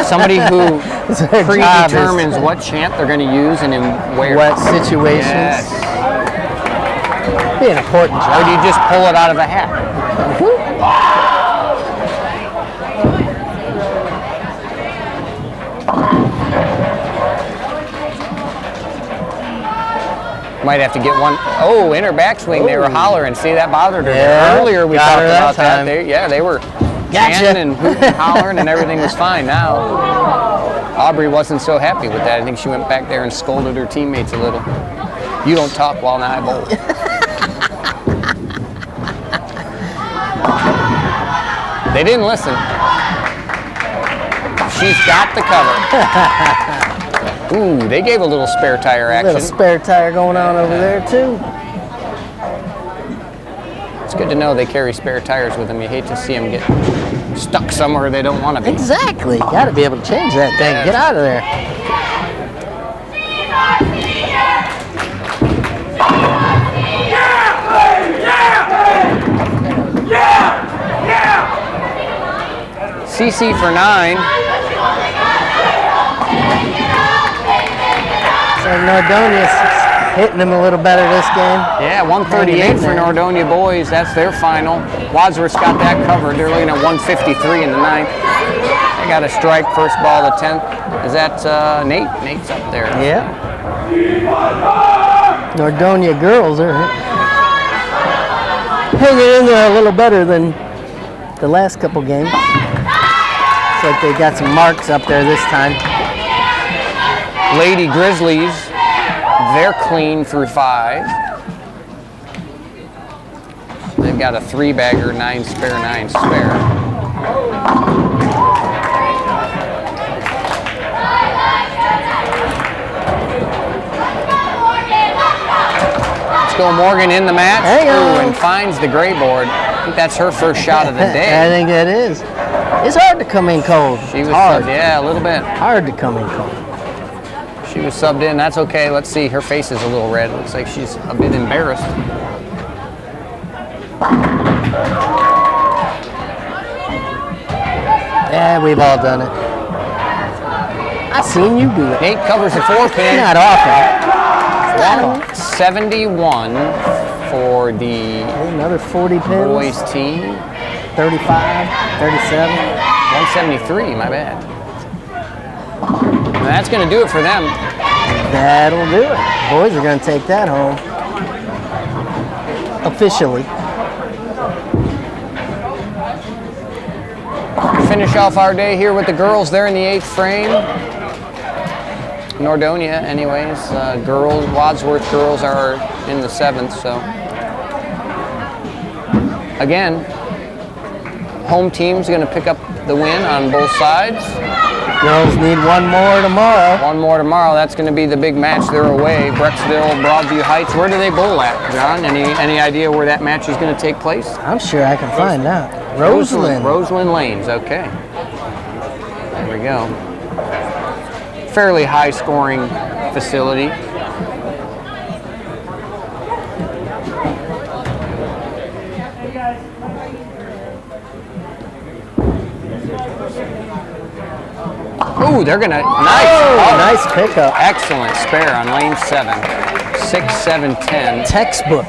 Somebody who Their job is predetermines what chant they're going to use and in where. what situations. Yes. Be an important Or job. do you just pull it out of a hat? Might have to get one. Oh, in her backswing, they were hollering. See, that bothered her. Yeah, Earlier we got talked her that about that. time. They were Gotcha. chanting and hooting and hollering, and everything was fine. Now, Aubrey wasn't so happy with that. I think she went back there and scolded her teammates a little. You don't talk while I bowl. They didn't listen. She's got the cover. Ooh, they gave a little spare tire A action. little spare tire going on over there too. It's good to know they carry spare tires with them. You hate to see them get stuck somewhere they don't want to be. Exactly. Got to be able to change that thing. Yeah. Get out of there. CC for 9. So Nordonia's hitting them a little better this game. Yeah, 138 for Nordonia boys. That's their final. Wadsworth's got that covered. They're looking at 153 in the 9th. They got a strike, first ball of the 10th. Is that Nate? Nate's up there. Yeah. Nordonia girls are hanging in there a little better than the last couple games. Looks like they got some marks up there this time. Lady Grizzlies, they're clean through 5. They've got a 3-bagger, 9 spare, 9 spare. Let's go Morgan in the match. Hang on. Ooh, and finds the gray board. I think that's her first shot of the I day. think that is. It's hard to come in cold. She was hard. subbed, yeah, a little bit. Hard to come in cold. She was subbed in. That's okay. Let's see. Her face is a little red. Looks like she's a bit embarrassed. Yeah, we've all done it. I seen you do it. Nate covers the 4-pin. Not often. 171 for the Another 40 pins. boys team. 35, 37. 173, my bad. And that's going to do it for them. That'll do it. Boys are going to take that home. Officially. Finish off our day here with the girls. They're in the 8th frame. Nordonia, anyways. Girls, Wadsworth girls are in the 7th, so. Again, home team's going to pick up the win on both sides. Girls need one more tomorrow. One more tomorrow. That's going to be the big match. They're away. Brecksville, Broadview Heights. Where do they bowl at, John? Any idea where that match is going to take place? I'm sure I can find out. Roseland. Roseland Lanes. Okay. There we go. Fairly high-scoring facility. Ooh, they're gonna nice. Oh, nice pickup. Excellent spare on lane 7. 6, 7, 10. Textbook.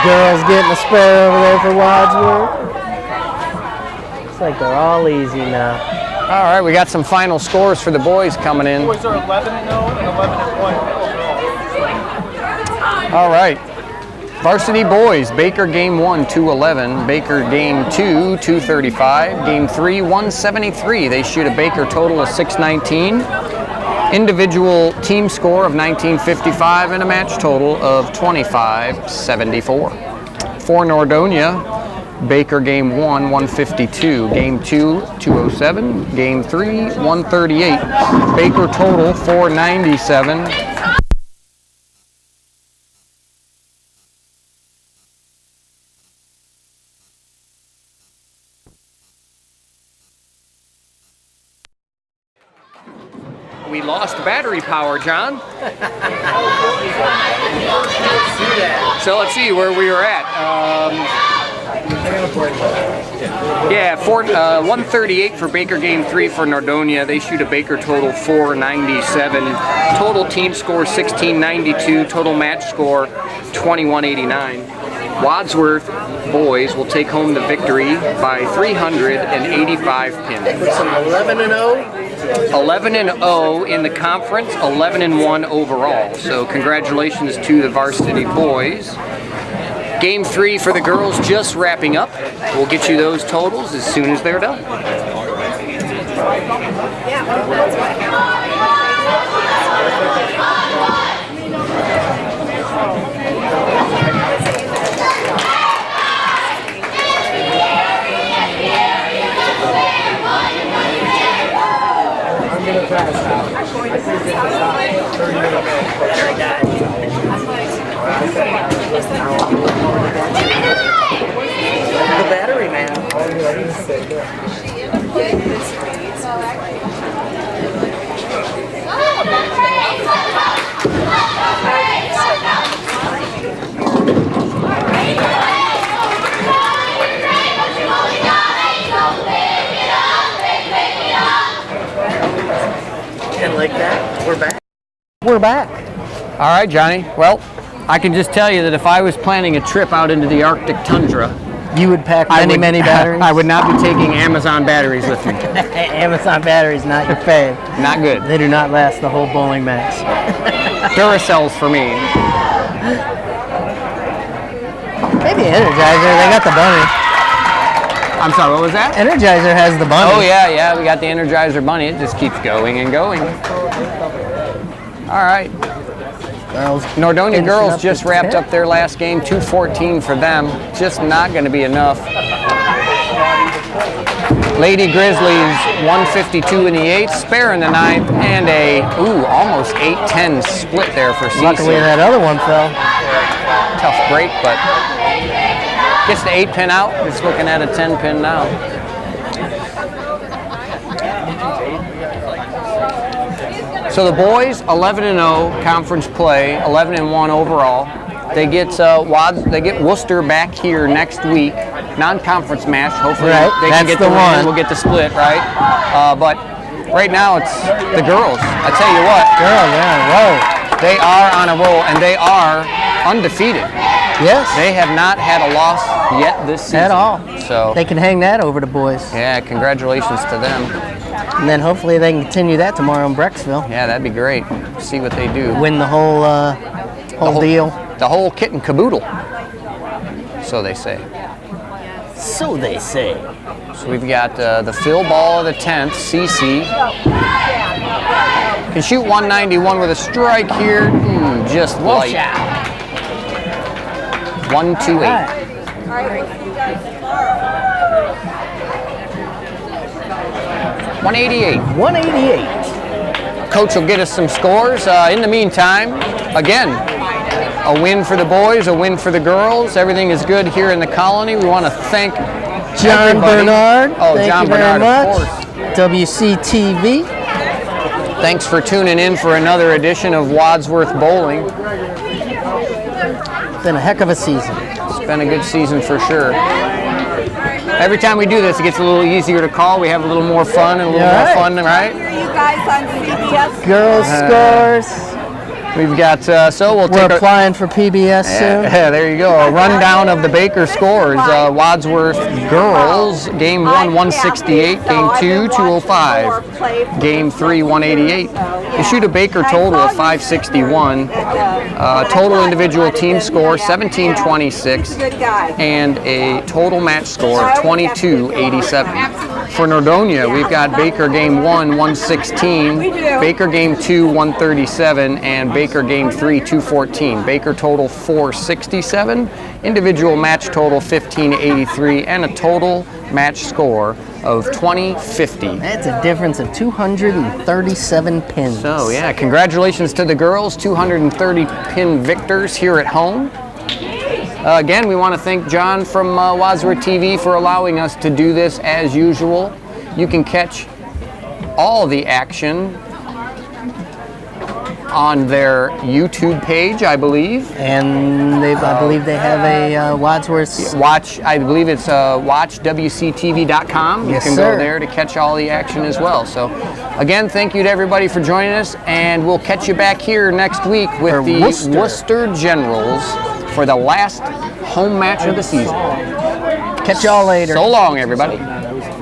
Girls getting a spare over there for Wadsworth. Looks like they're all easy now. All right, we got some final scores for the boys coming in. Boys are 11-0 and 11-1 overall. All right. Varsity boys, Baker game 1, 211. Baker game 2, 235. Game 3, 173. They shoot a Baker total of 619. Individual team score of 1955 and a match total of 2574. For Nordonia, Baker game 1, 152. Game 2, 207. Game 3, 138. Baker total 497. We lost battery power, John. So let's see where we were at. Yeah, 138 for Baker game 3 for Nordonia. They shoot a Baker total 497. Total team score 1692. Total match score 2189. Wadsworth boys will take home the victory by 385 pins. 11-0. 11-0 in the conference, 11-1 overall. So congratulations to the Varsity boys. Game 3 for the girls just wrapping up. We'll get you those totals as soon as they're done. The battery man. And like that, we're back. We're back. All right, Johnny. Well, I can just tell you that if I was planning a trip out into the Arctic tundra, You would pack many batteries? I would not be taking Amazon batteries with me. Amazon batteries, not your fave. Not good. They do not last the whole bowling match. Duracells for me. Maybe Energizer. They got the bunny. I'm sorry, what was that? Energizer has the bunny. Oh, yeah, we got the Energizer bunny. It just keeps going and going. All right. Nordonia girls just wrapped up their last game, 214 for them. Just not going to be enough. Lady Grizzlies, 152 in the 8th, spare in the 9th, and a, almost 8-10 split there for CC. Luckily that other one fell. Tough break, but gets the 8-pin out. It's looking at a 10-pin now. So the boys, 11-0 conference play, 11-1 overall. They get Worcester back here next week, non-conference match. Hopefully they can get the win. We'll get the split, right? But right now it's the girls. I tell you what, Girls, yeah, roll. they are on a roll and they are undefeated. Yes. They have not had a loss yet this season At all. So They can hang that over to boys. yeah, congratulations to them. And then hopefully they can continue that tomorrow in Brecksville. Yeah, that'd be great. See what they do. Win the whole deal. The whole kit and caboodle. So they say. So they say. So we've got the Phil ball of the 10th, CC. Can shoot 191 with a strike here. Just light. 128. 188. 188. Coach will get us some scores. In the meantime, again, a win for the boys, a win for the girls. Everything is good here in the colony. We want to thank John everybody. Bernard. Oh, Thank John you very Bernard, much. of course. WCTV. Thanks for tuning in for another edition of Wadsworth Bowling. It's been a heck of a season. It's been a good season for sure. Every time we do this, it gets a little easier to call. We have a little more fun and a little more fun, right? You guys on CBS. Girls scores. We've got, so we'll We're take applying for PBS soon. Yeah, there you go. A rundown of the Baker scores. Wadsworth girls, game 1, 168, game 2, 205, game 3, 188. They shoot a Baker total of 561. Total individual team score, 1726, and a total match score, 2287. For Nordonia, we've got Baker game 1, 116, Baker game 2, 137, and Baker game 3, 214. Baker total 467, individual match total 1583, and a total match score of 2050. That's a difference of 237 pins. So yeah, congratulations to the girls, 230 pin victors here at home. Again, we want to thank John from Wadsworth TV for allowing us to do this as usual. You can catch all the action on their YouTube page, I believe. And I believe they have a Wadsworth. I believe it's watchwctv.com. Yes, you can sir. go there to catch all the action as well. So, again, thank you to everybody for joining us, and we'll catch you back here next week with the Worcester Generals for the last home match of the season. Catch y'all later. So long, everybody.